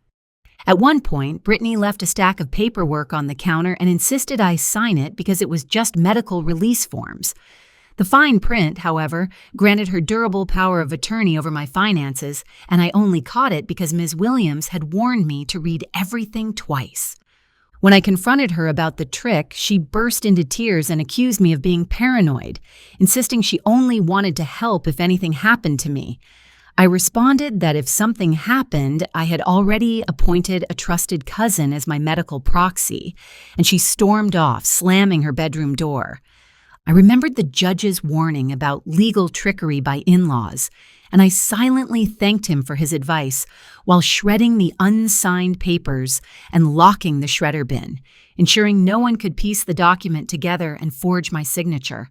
A: At one point, Brittany left a stack of paperwork on the counter and insisted I sign it because it was just medical release forms. The fine print, however, granted her durable power of attorney over my finances, and I only caught it because Ms. Williams had warned me to read everything twice. When I confronted her about the trick, she burst into tears and accused me of being paranoid, insisting she only wanted to help if anything happened to me. I responded that if something happened, I had already appointed a trusted cousin as my medical proxy, and she stormed off, slamming her bedroom door. I remembered the judge's warning about legal trickery by in-laws, and I silently thanked him for his advice while shredding the unsigned papers and locking the shredder bin, ensuring no one could piece the document together and forge my signature.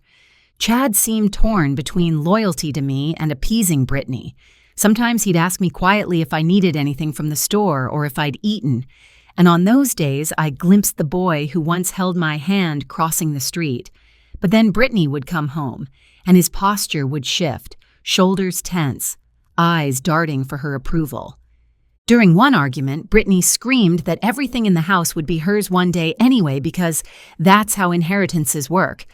A: Chad seemed torn between loyalty to me and appeasing Brittany. Sometimes he'd ask me quietly if I needed anything from the store or if I'd eaten, and on those days I glimpsed the boy who once held my hand crossing the street. But then Brittany would come home, and his posture would shift, shoulders tense, eyes darting for her approval. During one argument, Brittany screamed that everything in the house would be hers one day anyway because that's how inheritances work,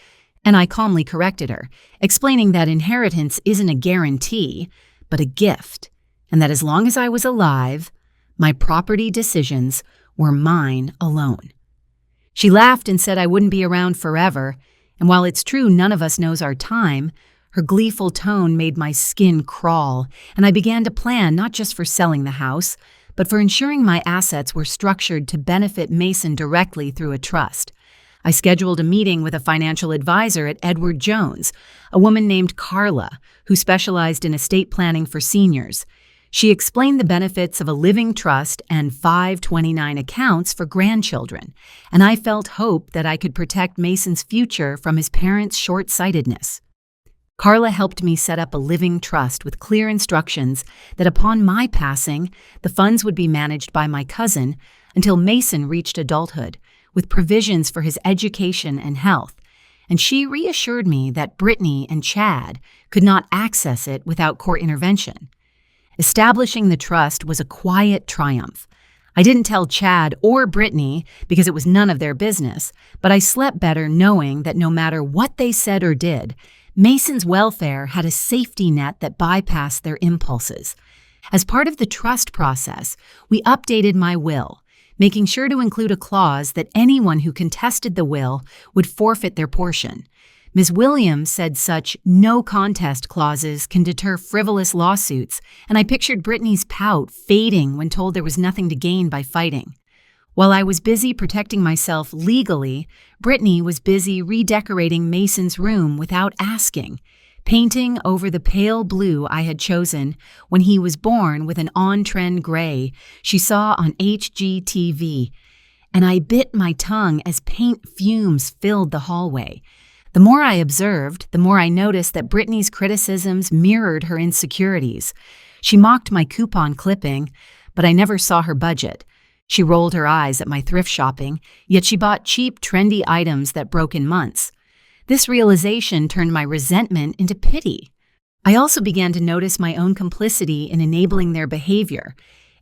A: and I calmly corrected her, explaining that inheritance isn't a guarantee, but a gift, and that as long as I was alive, my property decisions were mine alone. She laughed and said I wouldn't be around forever, and while it's true none of us knows our time, her gleeful tone made my skin crawl, and I began to plan not just for selling the house, but for ensuring my assets were structured to benefit Mason directly through a trust. I scheduled a meeting with a financial advisor at Edward Jones, a woman named Carla, who specialized in estate planning for seniors. She explained the benefits of a living trust and 529 accounts for grandchildren, and I felt hope that I could protect Mason's future from his parents' short-sightedness. Carla helped me set up a living trust with clear instructions that upon my passing, the funds would be managed by my cousin until Mason reached adulthood, with provisions for his education and health, and she reassured me that Brittany and Chad could not access it without court intervention. Establishing the trust was a quiet triumph. I didn't tell Chad or Brittany because it was none of their business, but I slept better knowing that no matter what they said or did, Mason's welfare had a safety net that bypassed their impulses. As part of the trust process, we updated my will, making sure to include a clause that anyone who contested the will would forfeit their portion. Ms. Williams said such no-contest clauses can deter frivolous lawsuits, and I pictured Brittany's pout fading when told there was nothing to gain by fighting. While I was busy protecting myself legally, Brittany was busy redecorating Mason's room without asking, painting over the pale blue I had chosen when he was born with an on-trend gray she saw on HGTV, and I bit my tongue as paint fumes filled the hallway. The more I observed, the more I noticed that Brittany's criticisms mirrored her insecurities. She mocked my coupon clipping, but I never saw her budget. She rolled her eyes at my thrift shopping, yet she bought cheap, trendy items that broke in months. This realization turned my resentment into pity. I also began to notice my own complicity in enabling their behavior.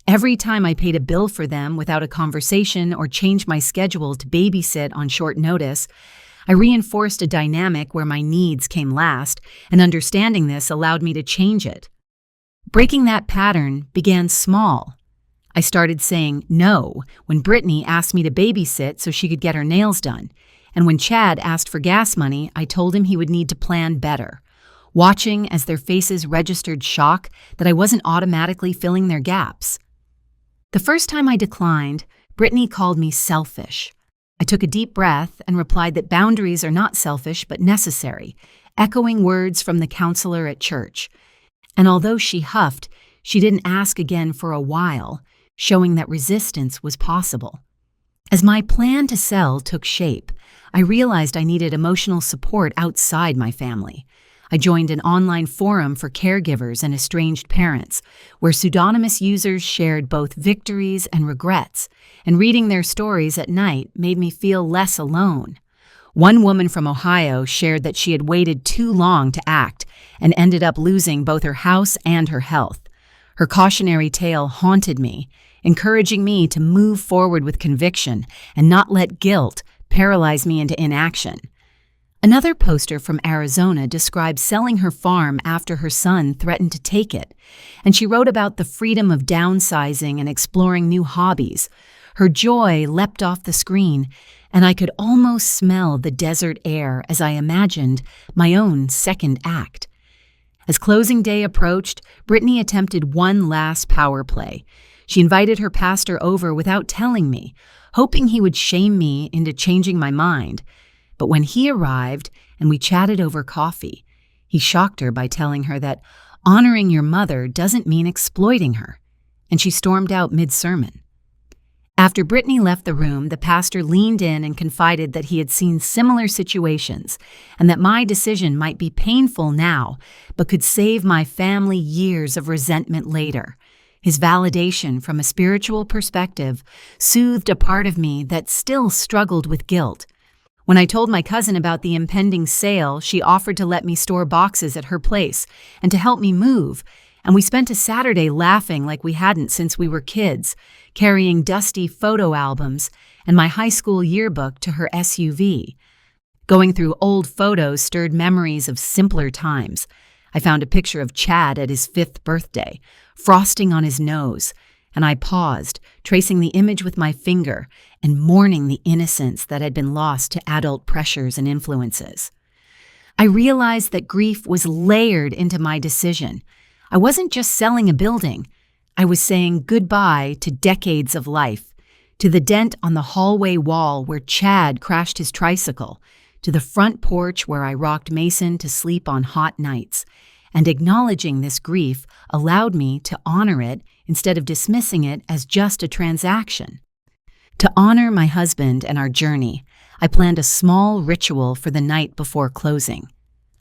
A: Every time I paid a bill for them without a conversation or changed my schedule to babysit on short notice, I reinforced a dynamic where my needs came last, and understanding this allowed me to change it. Breaking that pattern began small. I started saying no when Brittany asked me to babysit so she could get her nails done, and when Chad asked for gas money, I told him he would need to plan better, watching as their faces registered shock that I wasn't automatically filling their gaps. The first time I declined, Brittany called me selfish. I took a deep breath and replied that boundaries are not selfish but necessary, echoing words from the counselor at church. And although she huffed, she didn't ask again for a while, showing that resistance was possible. As my plan to sell took shape, I realized I needed emotional support outside my family. I joined an online forum for caregivers and estranged parents, where pseudonymous users shared both victories and regrets, and reading their stories at night made me feel less alone. One woman from Ohio shared that she had waited too long to act and ended up losing both her house and her health. Her cautionary tale haunted me, encouraging me to move forward with conviction and not let guilt paralyze me into inaction. Another poster from Arizona described selling her farm after her son threatened to take it, and she wrote about the freedom of downsizing and exploring new hobbies. Her joy leapt off the screen, and I could almost smell the desert air as I imagined my own second act. As closing day approached, Brittany attempted one last power play. She invited her pastor over without telling me, hoping he would shame me into changing my mind. But when he arrived and we chatted over coffee, he shocked her by telling her that honoring your mother doesn't mean exploiting her, and she stormed out mid-sermon. After Brittany left the room, the pastor leaned in and confided that he had seen similar situations and that my decision might be painful now, but could save my family years of resentment later. His validation from a spiritual perspective soothed a part of me that still struggled with guilt. When I told my cousin about the impending sale, she offered to let me store boxes at her place and to help me move, and we spent a Saturday laughing like we hadn't since we were kids, carrying dusty photo albums and my high school yearbook to her SUV. Going through old photos stirred memories of simpler times. I found a picture of Chad at his 5th birthday, frosting on his nose, and I paused, tracing the image with my finger and mourning the innocence that had been lost to adult pressures and influences. I realized that grief was layered into my decision. I wasn't just selling a building. I was saying goodbye to decades of life, to the dent on the hallway wall where Chad crashed his tricycle, to the front porch where I rocked Mason to sleep on hot nights. And acknowledging this grief allowed me to honor it instead of dismissing it as just a transaction. To honor my husband and our journey, I planned a small ritual for the night before closing.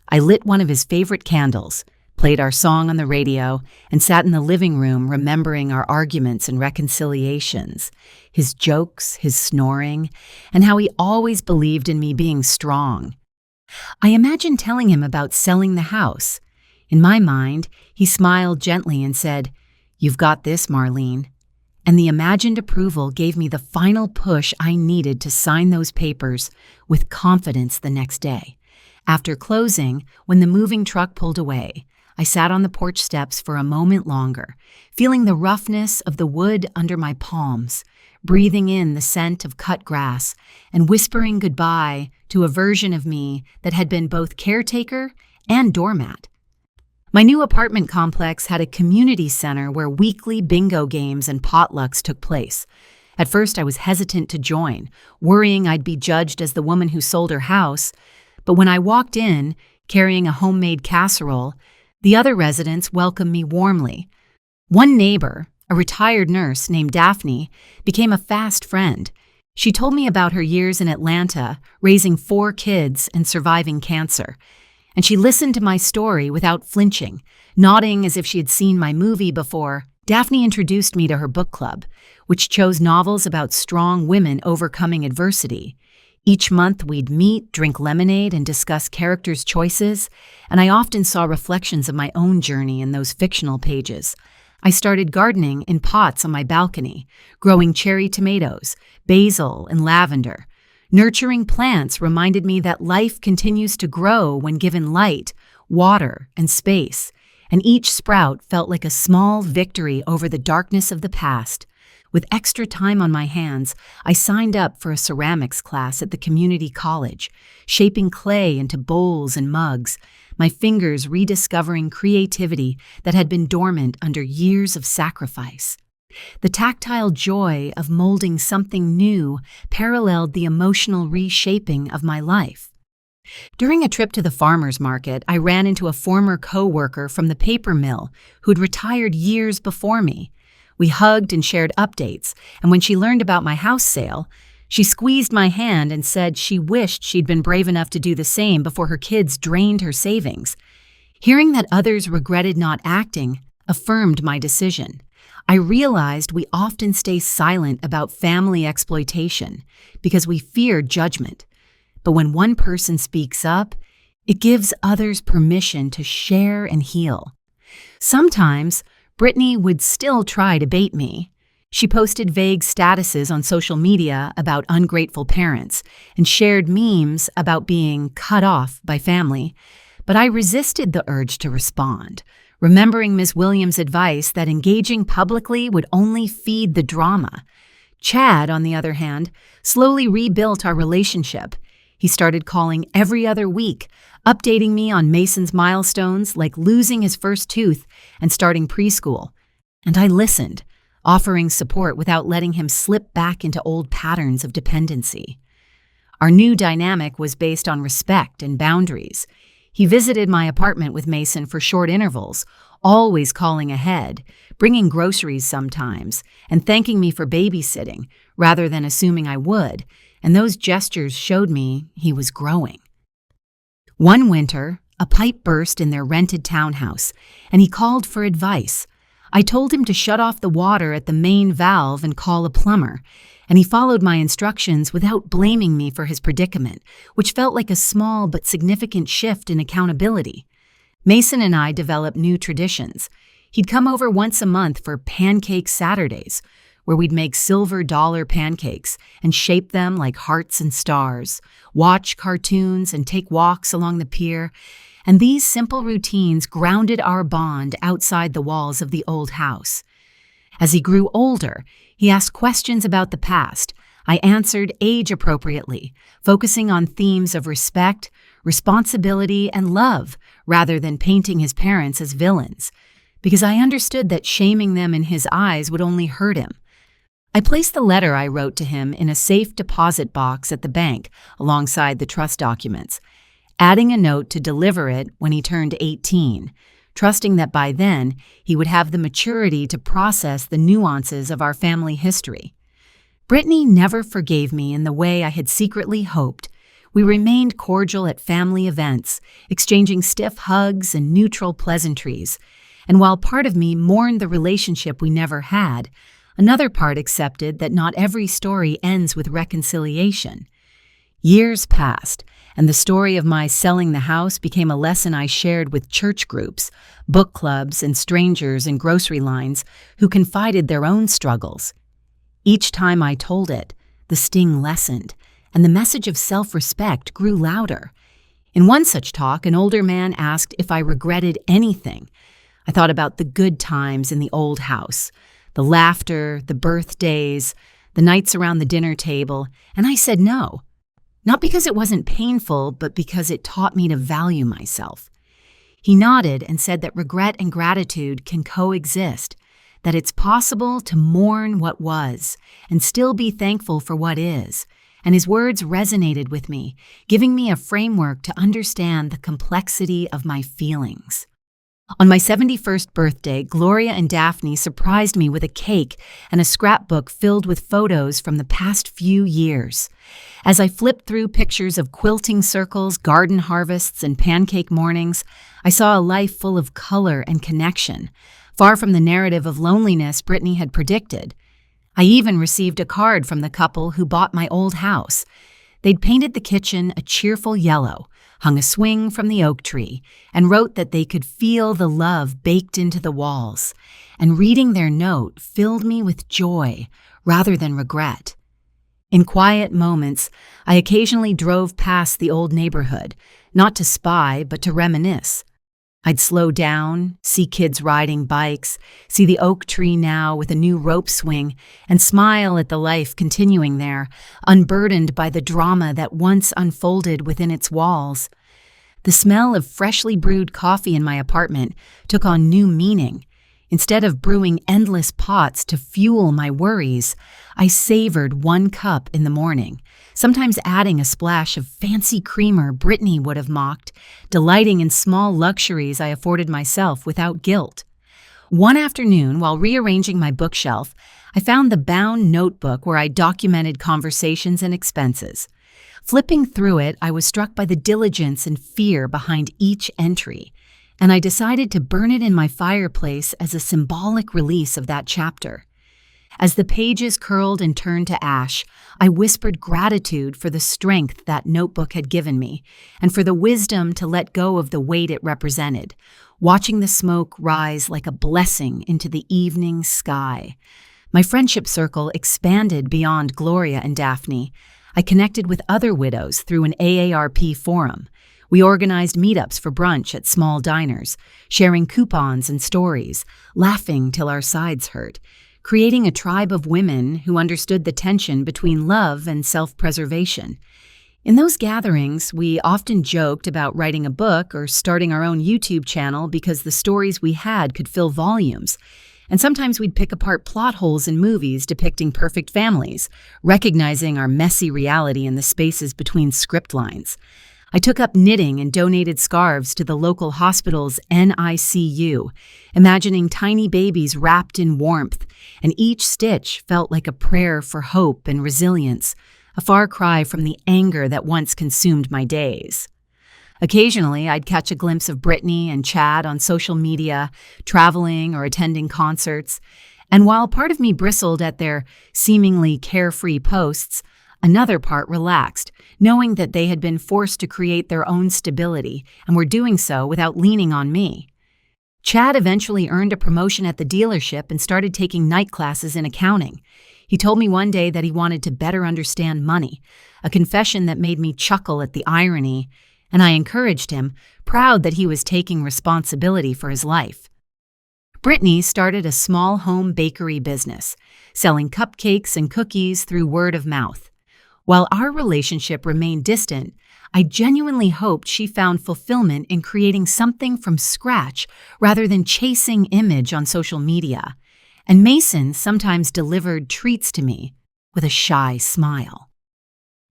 A: I lit one of his favorite candles, played our song on the radio, and sat in the living room remembering our arguments and reconciliations, his jokes, his snoring, and how he always believed in me being strong. I imagined telling him about selling the house. In my mind, he smiled gently and said, "You've got this, Marlene." And the imagined approval gave me the final push I needed to sign those papers with confidence the next day. After closing, when the moving truck pulled away, I sat on the porch steps for a moment longer, feeling the roughness of the wood under my palms, breathing in the scent of cut grass, and whispering goodbye to a version of me that had been both caretaker and doormat. My new apartment complex had a community center where weekly bingo games and potlucks took place. At first, I was hesitant to join, worrying I'd be judged as the woman who sold her house. But when I walked in, carrying a homemade casserole, the other residents welcomed me warmly. One neighbor, a retired nurse named Daphne, became a fast friend. She told me about her years in Atlanta, raising 4 kids and surviving cancer. And she listened to my story without flinching, nodding as if she had seen my movie before. Daphne introduced me to her book club, which chose novels about strong women overcoming adversity. Each month we'd meet, drink lemonade, and discuss characters' choices, and I often saw reflections of my own journey in those fictional pages. I started gardening in pots on my balcony, growing cherry tomatoes, basil, and lavender. Nurturing plants reminded me that life continues to grow when given light, water, and space, and each sprout felt like a small victory over the darkness of the past. With extra time on my hands, I signed up for a ceramics class at the community college, shaping clay into bowls and mugs, my fingers rediscovering creativity that had been dormant under years of sacrifice. The tactile joy of molding something new paralleled the emotional reshaping of my life. During a trip to the farmer's market, I ran into a former co-worker from the paper mill who'd retired years before me. We hugged and shared updates, and when she learned about my house sale, she squeezed my hand and said she wished she'd been brave enough to do the same before her kids drained her savings. Hearing that others regretted not acting affirmed my decision. I realized we often stay silent about family exploitation because we fear judgment. But when one person speaks up, it gives others permission to share and heal. Sometimes, Brittany would still try to bait me. She posted vague statuses on social media about ungrateful parents and shared memes about being cut off by family, but I resisted the urge to respond, remembering Ms. Williams' advice that engaging publicly would only feed the drama. Chad, on the other hand, slowly rebuilt our relationship. He started calling every other week, updating me on Mason's milestones like losing his first tooth and starting preschool. And I listened, offering support without letting him slip back into old patterns of dependency. Our new dynamic was based on respect and boundaries. He visited my apartment with Mason for short intervals, always calling ahead, bringing groceries sometimes, and thanking me for babysitting rather than assuming I would, and those gestures showed me he was growing. One winter, a pipe burst in their rented townhouse, and he called for advice. I told him to shut off the water at the main valve and call a plumber, and he followed my instructions without blaming me for his predicament, which felt like a small but significant shift in accountability. Mason and I developed new traditions. He'd come over once a month for Pancake Saturdays, where we'd make silver dollar pancakes and shape them like hearts and stars, watch cartoons and take walks along the pier, and these simple routines grounded our bond outside the walls of the old house. As he grew older, he asked questions about the past. I answered age-appropriately, focusing on themes of respect, responsibility, and love, rather than painting his parents as villains, because I understood that shaming them in his eyes would only hurt him. I placed the letter I wrote to him in a safe deposit box at the bank alongside the trust documents, adding a note to deliver it when he turned 18, trusting that by then he would have the maturity to process the nuances of our family history. Brittany never forgave me in the way I had secretly hoped. We remained cordial at family events, exchanging stiff hugs and neutral pleasantries, and while part of me mourned the relationship we never had, another part accepted that not every story ends with reconciliation. Years passed, and the story of my selling the house became a lesson I shared with church groups, book clubs, and strangers in grocery lines who confided their own struggles. Each time I told it, the sting lessened, and the message of self-respect grew louder. In one such talk, an older man asked if I regretted anything. I thought about the good times in the old house, the laughter, the birthdays, the nights around the dinner table, and I said no. Not because it wasn't painful, but because it taught me to value myself. He nodded and said that regret and gratitude can coexist, that it's possible to mourn what was and still be thankful for what is. And his words resonated with me, giving me a framework to understand the complexity of my feelings. On my 71st birthday, Gloria and Daphne surprised me with a cake and a scrapbook filled with photos from the past few years. As I flipped through pictures of quilting circles, garden harvests, and pancake mornings, I saw a life full of color and connection, far from the narrative of loneliness Brittany had predicted. I even received a card from the couple who bought my old house. They'd painted the kitchen a cheerful yellow, hung a swing from the oak tree, and wrote that they could feel the love baked into the walls. And reading their note filled me with joy rather than regret. In quiet moments, I occasionally drove past the old neighborhood, not to spy, but to reminisce. I'd slow down, see kids riding bikes, see the oak tree now with a new rope swing, and smile at the life continuing there, unburdened by the drama that once unfolded within its walls. The smell of freshly brewed coffee in my apartment took on new meaning. Instead of brewing endless pots to fuel my worries, I savored one cup in the morning, sometimes adding a splash of fancy creamer Brittany would have mocked, delighting in small luxuries I afforded myself without guilt. One afternoon, while rearranging my bookshelf, I found the bound notebook where I documented conversations and expenses. Flipping through it, I was struck by the diligence and fear behind each entry, and I decided to burn it in my fireplace as a symbolic release of that chapter. As the pages curled and turned to ash, I whispered gratitude for the strength that notebook had given me, and for the wisdom to let go of the weight it represented, watching the smoke rise like a blessing into the evening sky. My friendship circle expanded beyond Gloria and Daphne. I connected with other widows through an AARP forum. We organized meetups for brunch at small diners, sharing coupons and stories, laughing till our sides hurt, creating a tribe of women who understood the tension between love and self-preservation. In those gatherings, we often joked about writing a book or starting our own YouTube channel because the stories we had could fill volumes. And sometimes we'd pick apart plot holes in movies depicting perfect families, recognizing our messy reality in the spaces between script lines. I took up knitting and donated scarves to the local hospital's NICU, imagining tiny babies wrapped in warmth, and each stitch felt like a prayer for hope and resilience, a far cry from the anger that once consumed my days. Occasionally, I'd catch a glimpse of Brittany and Chad on social media, traveling or attending concerts, and while part of me bristled at their seemingly carefree posts, another part relaxed, knowing that they had been forced to create their own stability and were doing so without leaning on me. Chad eventually earned a promotion at the dealership and started taking night classes in accounting. He told me one day that he wanted to better understand money, a confession that made me chuckle at the irony, and I encouraged him, proud that he was taking responsibility for his life. Brittany started a small home bakery business, selling cupcakes and cookies through word of mouth. While our relationship remained distant, I genuinely hoped she found fulfillment in creating something from scratch rather than chasing image on social media. And Mason sometimes delivered treats to me with a shy smile.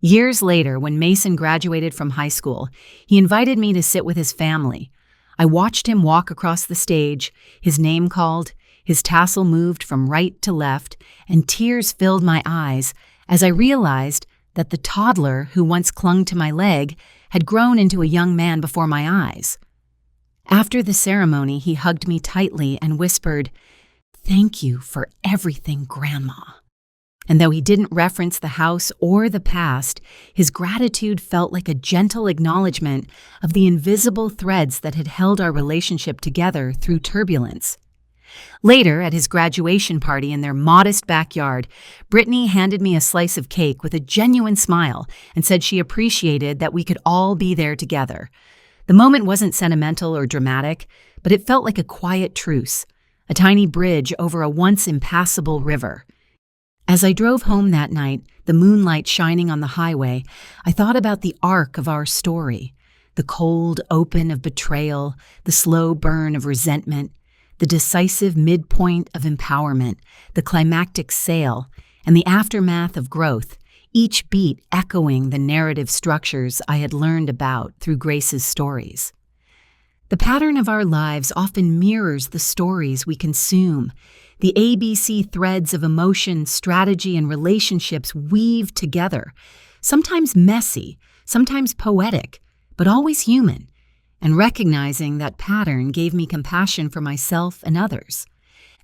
A: Years later, when Mason graduated from high school, he invited me to sit with his family. I watched him walk across the stage, his name called, his tassel moved from right to left, and tears filled my eyes as I realized that the toddler who once clung to my leg had grown into a young man before my eyes. After the ceremony, he hugged me tightly and whispered, "Thank you for everything, Grandma." And though he didn't reference the house or the past, his gratitude felt like a gentle acknowledgement of the invisible threads that had held our relationship together through turbulence. Later, at his graduation party in their modest backyard, Brittany handed me a slice of cake with a genuine smile and said she appreciated that we could all be there together. The moment wasn't sentimental or dramatic, but it felt like a quiet truce, a tiny bridge over a once impassable river. As I drove home that night, the moonlight shining on the highway, I thought about the arc of our story, the cold open of betrayal, the slow burn of resentment, the decisive midpoint of empowerment, the climactic sale, and the aftermath of growth, each beat echoing the narrative structures I had learned about through Grace's stories. The pattern of our lives often mirrors the stories we consume. The ABC threads of emotion, strategy, and relationships weave together, sometimes messy, sometimes poetic, but always human. And recognizing that pattern gave me compassion for myself and others.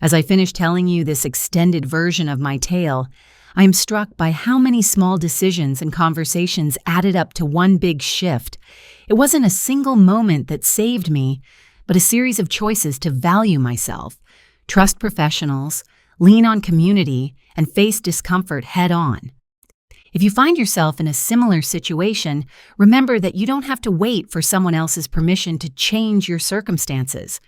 A: As I finish telling you this extended version of my tale, I am struck by how many small decisions and conversations added up to one big shift. It wasn't a single moment that saved me, but a series of choices to value myself, trust professionals, lean on community, and face discomfort head on. If you find yourself in a similar situation, remember that you don't have to wait for someone else's permission to change your circumstances.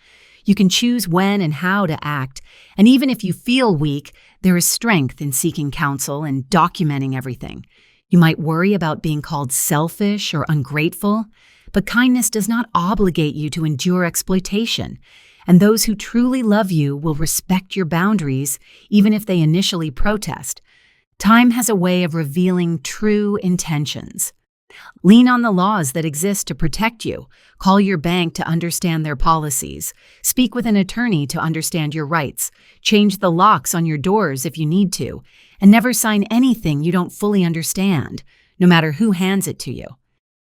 A: You can choose when and how to act, and even if you feel weak, there is strength in seeking counsel and documenting everything. You might worry about being called selfish or ungrateful, but kindness does not obligate you to endure exploitation, and those who truly love you will respect your boundaries, even if they initially protest. Time has a way of revealing true intentions. Lean on the laws that exist to protect you. Call your bank to understand their policies. Speak with an attorney to understand your rights. Change the locks on your doors if you need to. And never sign anything you don't fully understand, no matter who hands it to you.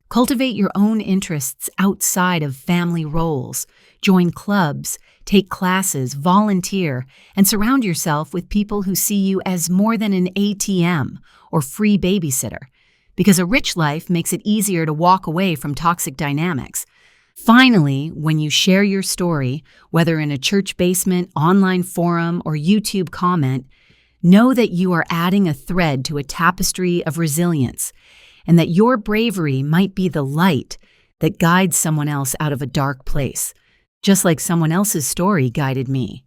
A: Cultivate your own interests outside of family roles. Join clubs, take classes, volunteer, and surround yourself with people who see you as more than an ATM or free babysitter, because a rich life makes it easier to walk away from toxic dynamics. Finally, when you share your story, whether in a church basement, online forum, or YouTube comment, know that you are adding a thread to a tapestry of resilience, and that your bravery might be the light that guides someone else out of a dark place, just like someone else's story guided me.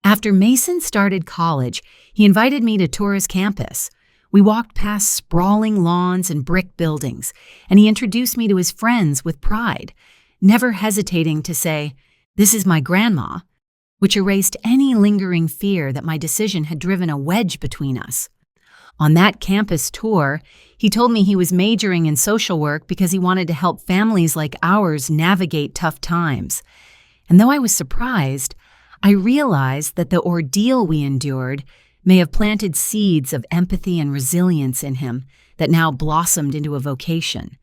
A: After Mason started college, he invited me to tour his campus. We walked past sprawling lawns and brick buildings, and he introduced me to his friends with pride, never hesitating to say, "This is my grandma," which erased any lingering fear that my decision had driven a wedge between us. On that campus tour, he told me he was majoring in social work because he wanted to help families like ours navigate tough times. And though I was surprised, I realized that the ordeal we endured may have planted seeds of empathy and resilience in him that now blossomed into a vocation.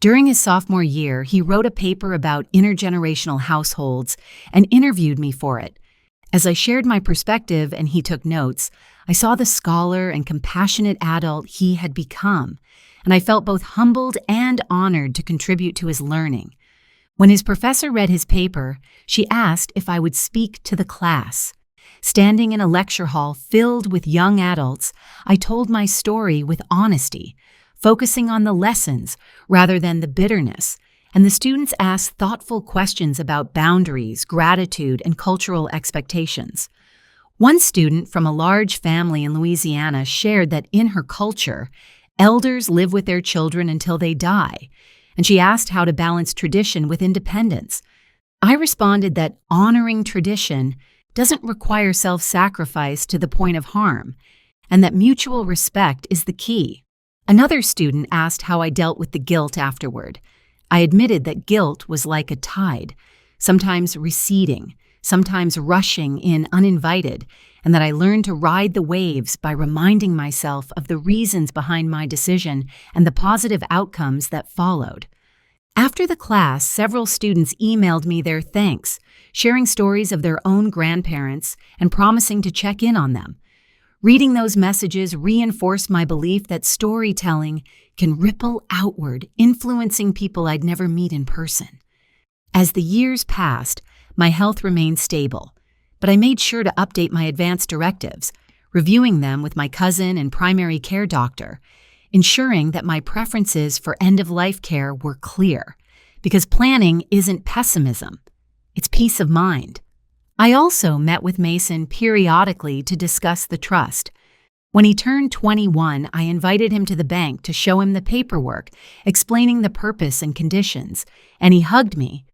A: During his sophomore year, he wrote a paper about intergenerational households and interviewed me for it. As I shared my perspective and he took notes, I saw the scholar and compassionate adult he had become, and I felt both humbled and honored to contribute to his learning. When his professor read his paper, she asked if I would speak to the class. Standing in a lecture hall filled with young adults, I told my story with honesty, focusing on the lessons rather than the bitterness, and the students asked thoughtful questions about boundaries, gratitude, and cultural expectations. One student from a large family in Louisiana shared that in her culture, elders live with their children until they die, and she asked how to balance tradition with independence. I responded that honoring tradition doesn't require self-sacrifice to the point of harm, and that mutual respect is the key. Another student asked how I dealt with the guilt afterward. I admitted that guilt was like a tide, sometimes receding, sometimes rushing in uninvited, and that I learned to ride the waves by reminding myself of the reasons behind my decision and the positive outcomes that followed. After the class, several students emailed me their thanks, sharing stories of their own grandparents and promising to check in on them. Reading those messages reinforced my belief that storytelling can ripple outward, influencing people I'd never meet in person. As the years passed, my health remained stable, but I made sure to update my advance directives, reviewing them with my cousin and primary care doctor, ensuring that my preferences for end-of-life care were clear, because planning isn't pessimism, it's peace of mind. I also met with Mason periodically to discuss the trust. When he turned 21, I invited him to the bank to show him the paperwork, explaining the purpose and conditions, and he hugged me,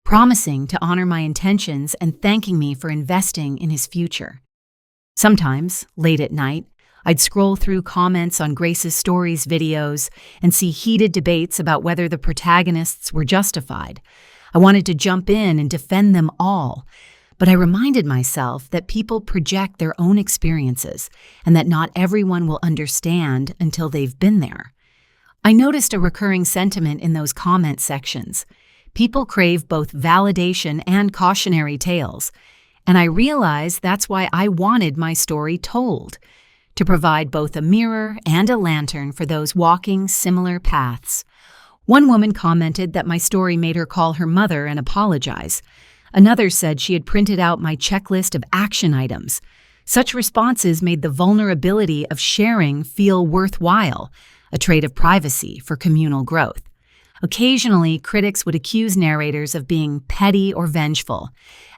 A: promising to honor my intentions and thanking me for investing in his future. Sometimes, late at night, I'd scroll through comments on Grace's stories videos and see heated debates about whether the protagonists were justified. I wanted to jump in and defend them all, but I reminded myself that people project their own experiences and that not everyone will understand until they've been there. I noticed a recurring sentiment in those comment sections. People crave both validation and cautionary tales, and I realized that's why I wanted my story told, to provide both a mirror and a lantern for those walking similar paths. One woman commented that my story made her call her mother and apologize. Another said she had printed out my checklist of action items. Such responses made the vulnerability of sharing feel worthwhile, a trait of privacy for communal growth. Occasionally, critics would accuse narrators of being petty or vengeful,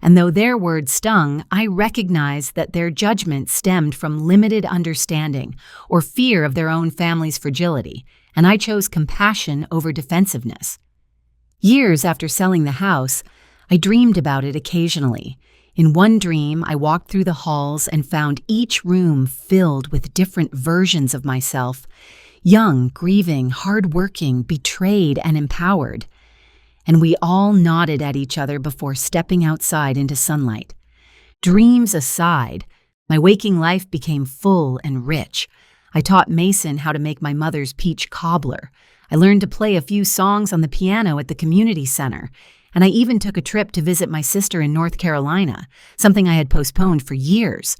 A: and though their words stung, I recognized that their judgment stemmed from limited understanding or fear of their own family's fragility, and I chose compassion over defensiveness. Years after selling the house, I dreamed about it occasionally. In one dream, I walked through the halls and found each room filled with different versions of myself, young, grieving, hardworking, betrayed, and empowered. And we all nodded at each other before stepping outside into sunlight. Dreams aside, my waking life became full and rich. I taught Mason how to make my mother's peach cobbler. I learned to play a few songs on the piano at the community center, and I even took a trip to visit my sister in North Carolina, something I had postponed for years.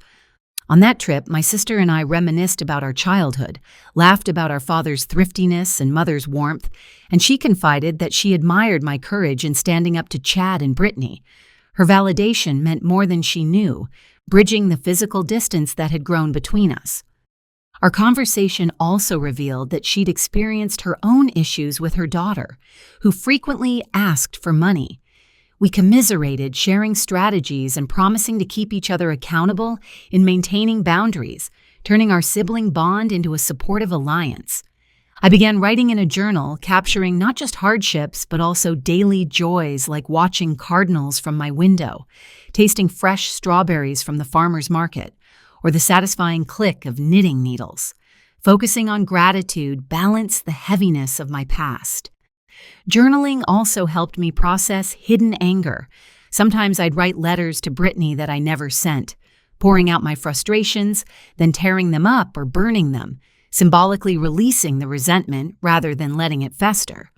A: On that trip, my sister and I reminisced about our childhood, laughed about our father's thriftiness and mother's warmth, and she confided that she admired my courage in standing up to Chad and Brittany. Her validation meant more than she knew, bridging the physical distance that had grown between us. Our conversation also revealed that she'd experienced her own issues with her daughter, who frequently asked for money. We commiserated, sharing strategies and promising to keep each other accountable in maintaining boundaries, turning our sibling bond into a supportive alliance. I began writing in a journal, capturing not just hardships, but also daily joys like watching cardinals from my window, tasting fresh strawberries from the farmer's market, or the satisfying click of knitting needles. Focusing on gratitude balanced the heaviness of my past. Journaling also helped me process hidden anger. Sometimes I'd write letters to Brittany that I never sent, pouring out my frustrations, then tearing them up or burning them, symbolically releasing the resentment rather than letting it fester.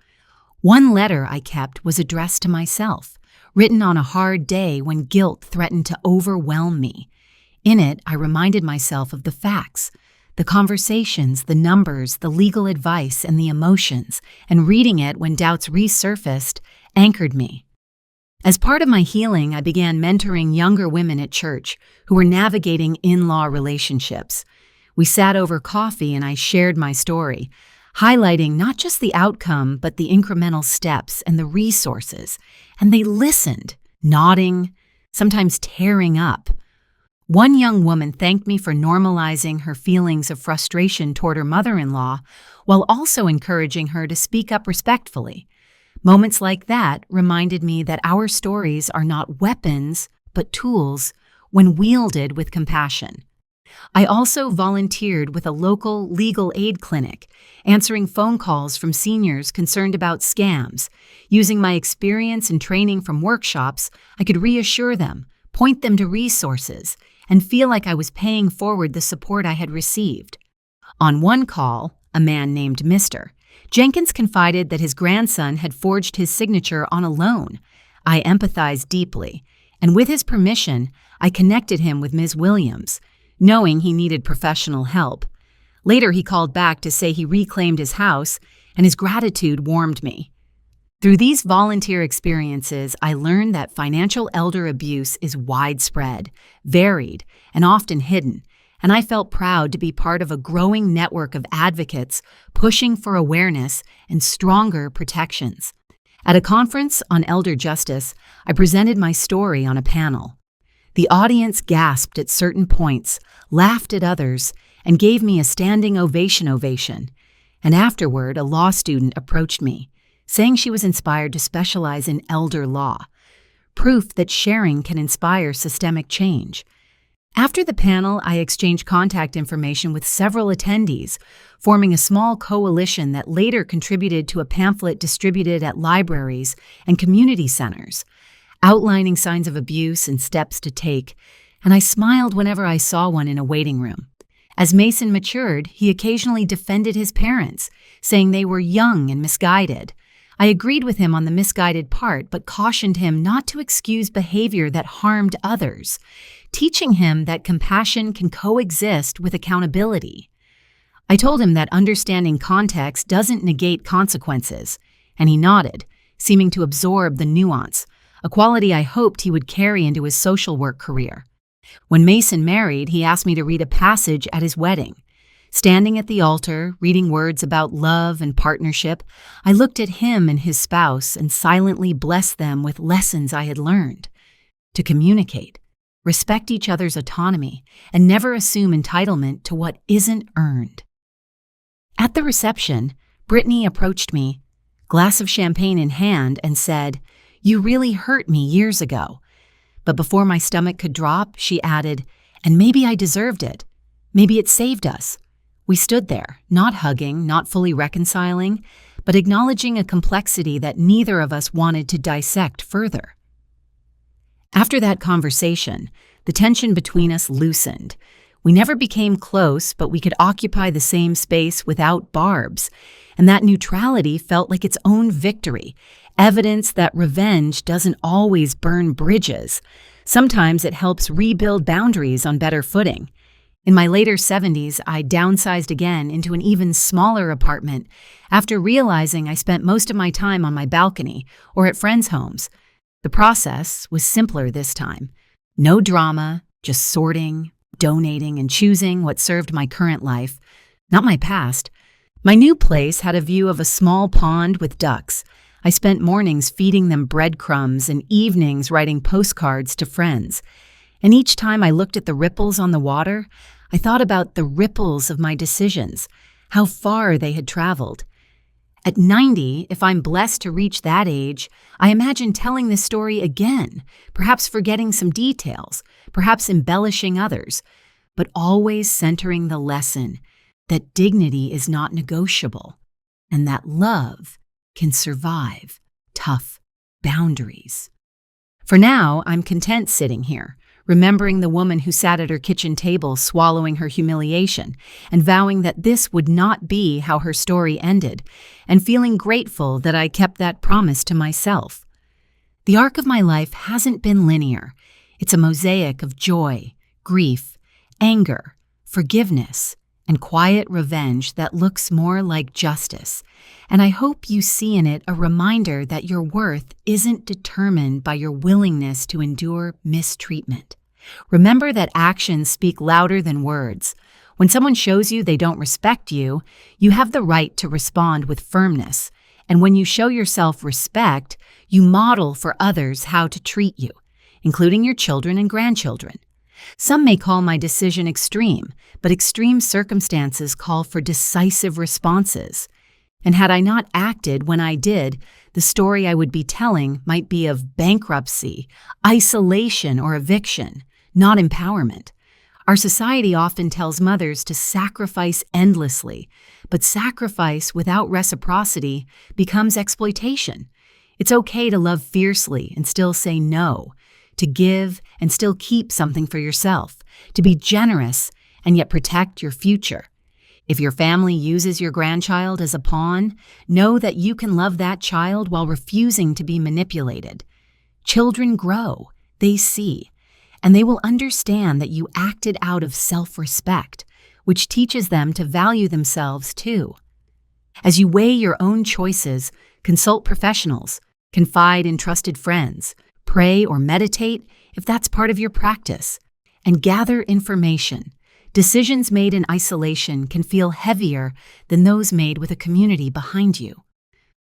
A: One letter I kept was addressed to myself, written on a hard day when guilt threatened to overwhelm me. In it, I reminded myself of the facts, the conversations, the numbers, the legal advice, and the emotions, and reading it when doubts resurfaced anchored me. As part of my healing, I began mentoring younger women at church who were navigating in-law relationships. We sat over coffee and I shared my story, highlighting not just the outcome, but the incremental steps and the resources. And they listened, nodding, sometimes tearing up. One young woman thanked me for normalizing her feelings of frustration toward her mother-in-law, while also encouraging her to speak up respectfully. Moments like that reminded me that our stories are not weapons, but tools when wielded with compassion. I also volunteered with a local legal aid clinic, answering phone calls from seniors concerned about scams. Using my experience and training from workshops, I could reassure them, point them to resources, and feel like I was paying forward the support I had received. On one call, a man named Mr. Jenkins confided that his grandson had forged his signature on a loan. I empathized deeply, and with his permission, I connected him with Ms. Williams, knowing he needed professional help. Later, he called back to say he reclaimed his house, and his gratitude warmed me. Through these volunteer experiences, I learned that financial elder abuse is widespread, varied, and often hidden, and I felt proud to be part of a growing network of advocates pushing for awareness and stronger protections. At a conference on elder justice, I presented my story on a panel. The audience gasped at certain points, laughed at others, and gave me a standing ovation. And afterward, a law student approached me, saying she was inspired to specialize in elder law, proof that sharing can inspire systemic change. After the panel, I exchanged contact information with several attendees, forming a small coalition that later contributed to a pamphlet distributed at libraries and community centers, outlining signs of abuse and steps to take, and I smiled whenever I saw one in a waiting room. As Mason matured, he occasionally defended his parents, saying they were young and misguided. I agreed with him on the misguided part, but cautioned him not to excuse behavior that harmed others, teaching him that compassion can coexist with accountability. I told him that understanding context doesn't negate consequences, and he nodded, seeming to absorb the nuance, a quality I hoped he would carry into his social work career. When Mason married, he asked me to read a passage at his wedding. Standing at the altar, reading words about love and partnership, I looked at him and his spouse and silently blessed them with lessons I had learned. To communicate, respect each other's autonomy, and never assume entitlement to what isn't earned. At the reception, Brittany approached me, glass of champagne in hand, and said, "You really hurt me years ago." But before my stomach could drop, she added, "And maybe I deserved it. Maybe it saved us." We stood there, not hugging, not fully reconciling, but acknowledging a complexity that neither of us wanted to dissect further. After that conversation, the tension between us loosened. We never became close, but we could occupy the same space without barbs, and that neutrality felt like its own victory, evidence that revenge doesn't always burn bridges. Sometimes it helps rebuild boundaries on better footing. In my later 70s, I downsized again into an even smaller apartment after realizing I spent most of my time on my balcony or at friends' homes. The process was simpler this time. No drama, just sorting, donating, and choosing what served my current life, not my past. My new place had a view of a small pond with ducks. I spent mornings feeding them breadcrumbs and evenings writing postcards to friends. And each time I looked at the ripples on the water, I thought about the ripples of my decisions, how far they had traveled. At 90, if I'm blessed to reach that age, I imagine telling this story again, perhaps forgetting some details, perhaps embellishing others, but always centering the lesson that dignity is not negotiable and that love can survive tough boundaries. For now, I'm content sitting here, remembering the woman who sat at her kitchen table swallowing her humiliation and vowing that this would not be how her story ended, and feeling grateful that I kept that promise to myself. The arc of my life hasn't been linear. It's a mosaic of joy, grief, anger, forgiveness, and quiet revenge that looks more like justice. And I hope you see in it a reminder that your worth isn't determined by your willingness to endure mistreatment. Remember that actions speak louder than words. When someone shows you they don't respect you, you have the right to respond with firmness. And when you show yourself respect, you model for others how to treat you, including your children and grandchildren. Some may call my decision extreme, but extreme circumstances call for decisive responses. And had I not acted when I did, the story I would be telling might be of bankruptcy, isolation, or eviction, not empowerment. Our society often tells mothers to sacrifice endlessly, but sacrifice without reciprocity becomes exploitation. It's okay to love fiercely and still say no, to give and still keep something for yourself, to be generous and yet protect your future. If your family uses your grandchild as a pawn, know that you can love that child while refusing to be manipulated. Children grow, they see, and they will understand that you acted out of self-respect, which teaches them to value themselves too. As you weigh your own choices, consult professionals, confide in trusted friends, pray or meditate if that's part of your practice, and gather information. Decisions made in isolation can feel heavier than those made with a community behind you.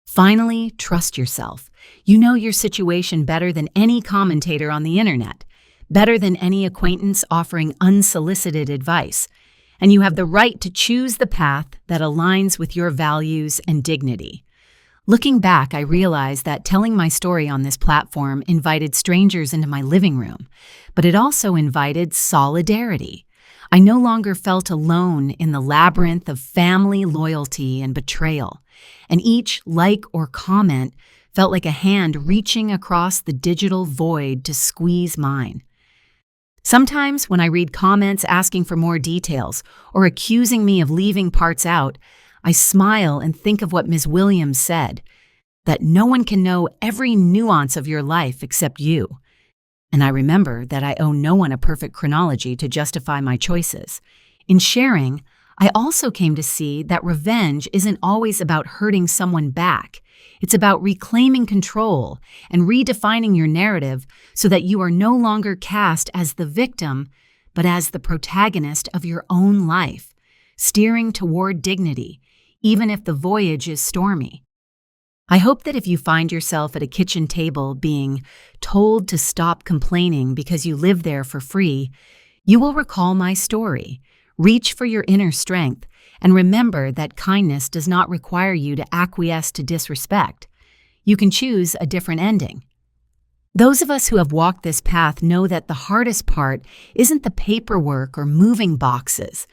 A: Finally, trust yourself. You know your situation better than any commentator on the internet, better than any acquaintance offering unsolicited advice, and you have the right to choose the path that aligns with your values and dignity. Looking back, I realized that telling my story on this platform invited strangers into my living room, but it also invited solidarity. I no longer felt alone in the labyrinth of family, loyalty, and betrayal, and each like or comment felt like a hand reaching across the digital void to squeeze mine. Sometimes when I read comments asking for more details or accusing me of leaving parts out, I smile and think of what Ms. Williams said, that no one can know every nuance of your life except you. And I remember that I owe no one a perfect chronology to justify my choices. In sharing, I also came to see that revenge isn't always about hurting someone back. It's about reclaiming control and redefining your narrative so that you are no longer cast as the victim, but as the protagonist of your own life, steering toward dignity, even if the voyage is stormy. I hope that if you find yourself at a kitchen table being told to stop complaining because you live there for free, you will recall my story, reach for your inner strength, and remember that kindness does not require you to acquiesce to disrespect. You can choose a different ending. Those of us who have walked this path know that the hardest part isn't the paperwork or moving boxes.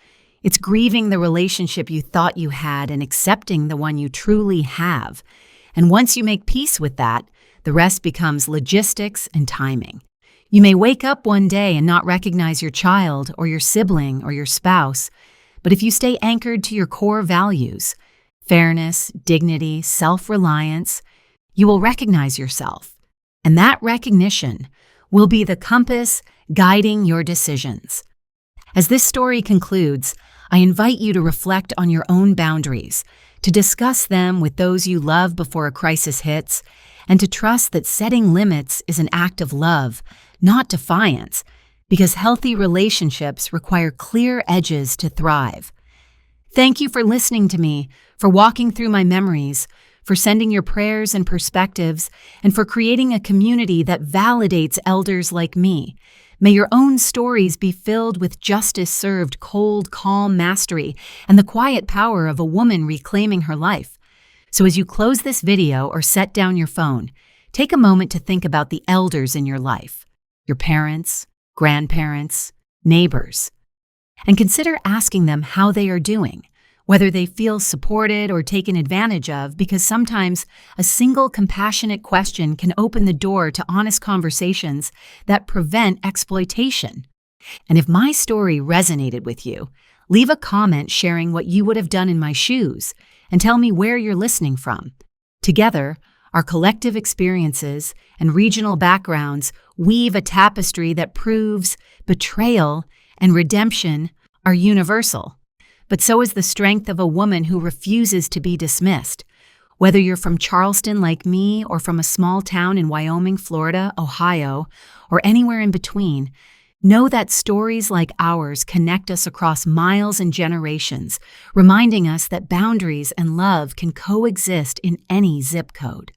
A: It's grieving the relationship you thought you had and accepting the one you truly have. And once you make peace with that, the rest becomes logistics and timing. You may wake up one day and not recognize your child or your sibling or your spouse, but if you stay anchored to your core values, fairness, dignity, self-reliance, you will recognize yourself. And that recognition will be the compass guiding your decisions. As this story concludes, I invite you to reflect on your own boundaries, to discuss them with those you love before a crisis hits, and to trust that setting limits is an act of love, not defiance, because healthy relationships require clear edges to thrive. Thank you for listening to me, for walking through my memories, for sending your prayers and perspectives, and for creating a community that validates elders like me. May your own stories be filled with justice served cold, calm mastery and the quiet power of a woman reclaiming her life. So as you close this video or set down your phone, take a moment to think about the elders in your life, your parents, grandparents, neighbors, and consider asking them how they are doing, whether they feel supported or taken advantage of, because sometimes a single compassionate question can open the door to honest conversations that prevent exploitation. And if my story resonated with you, leave a comment sharing what you would have done in my shoes and tell me where you're listening from. Together, our collective experiences and regional backgrounds weave a tapestry that proves betrayal and redemption are universal. But so is the strength of a woman who refuses to be dismissed. Whether you're from Charleston like me or from a small town in Wyoming, Florida, Ohio, or anywhere in between, know that stories like ours connect us across miles and generations, reminding us that boundaries and love can coexist in any zip code.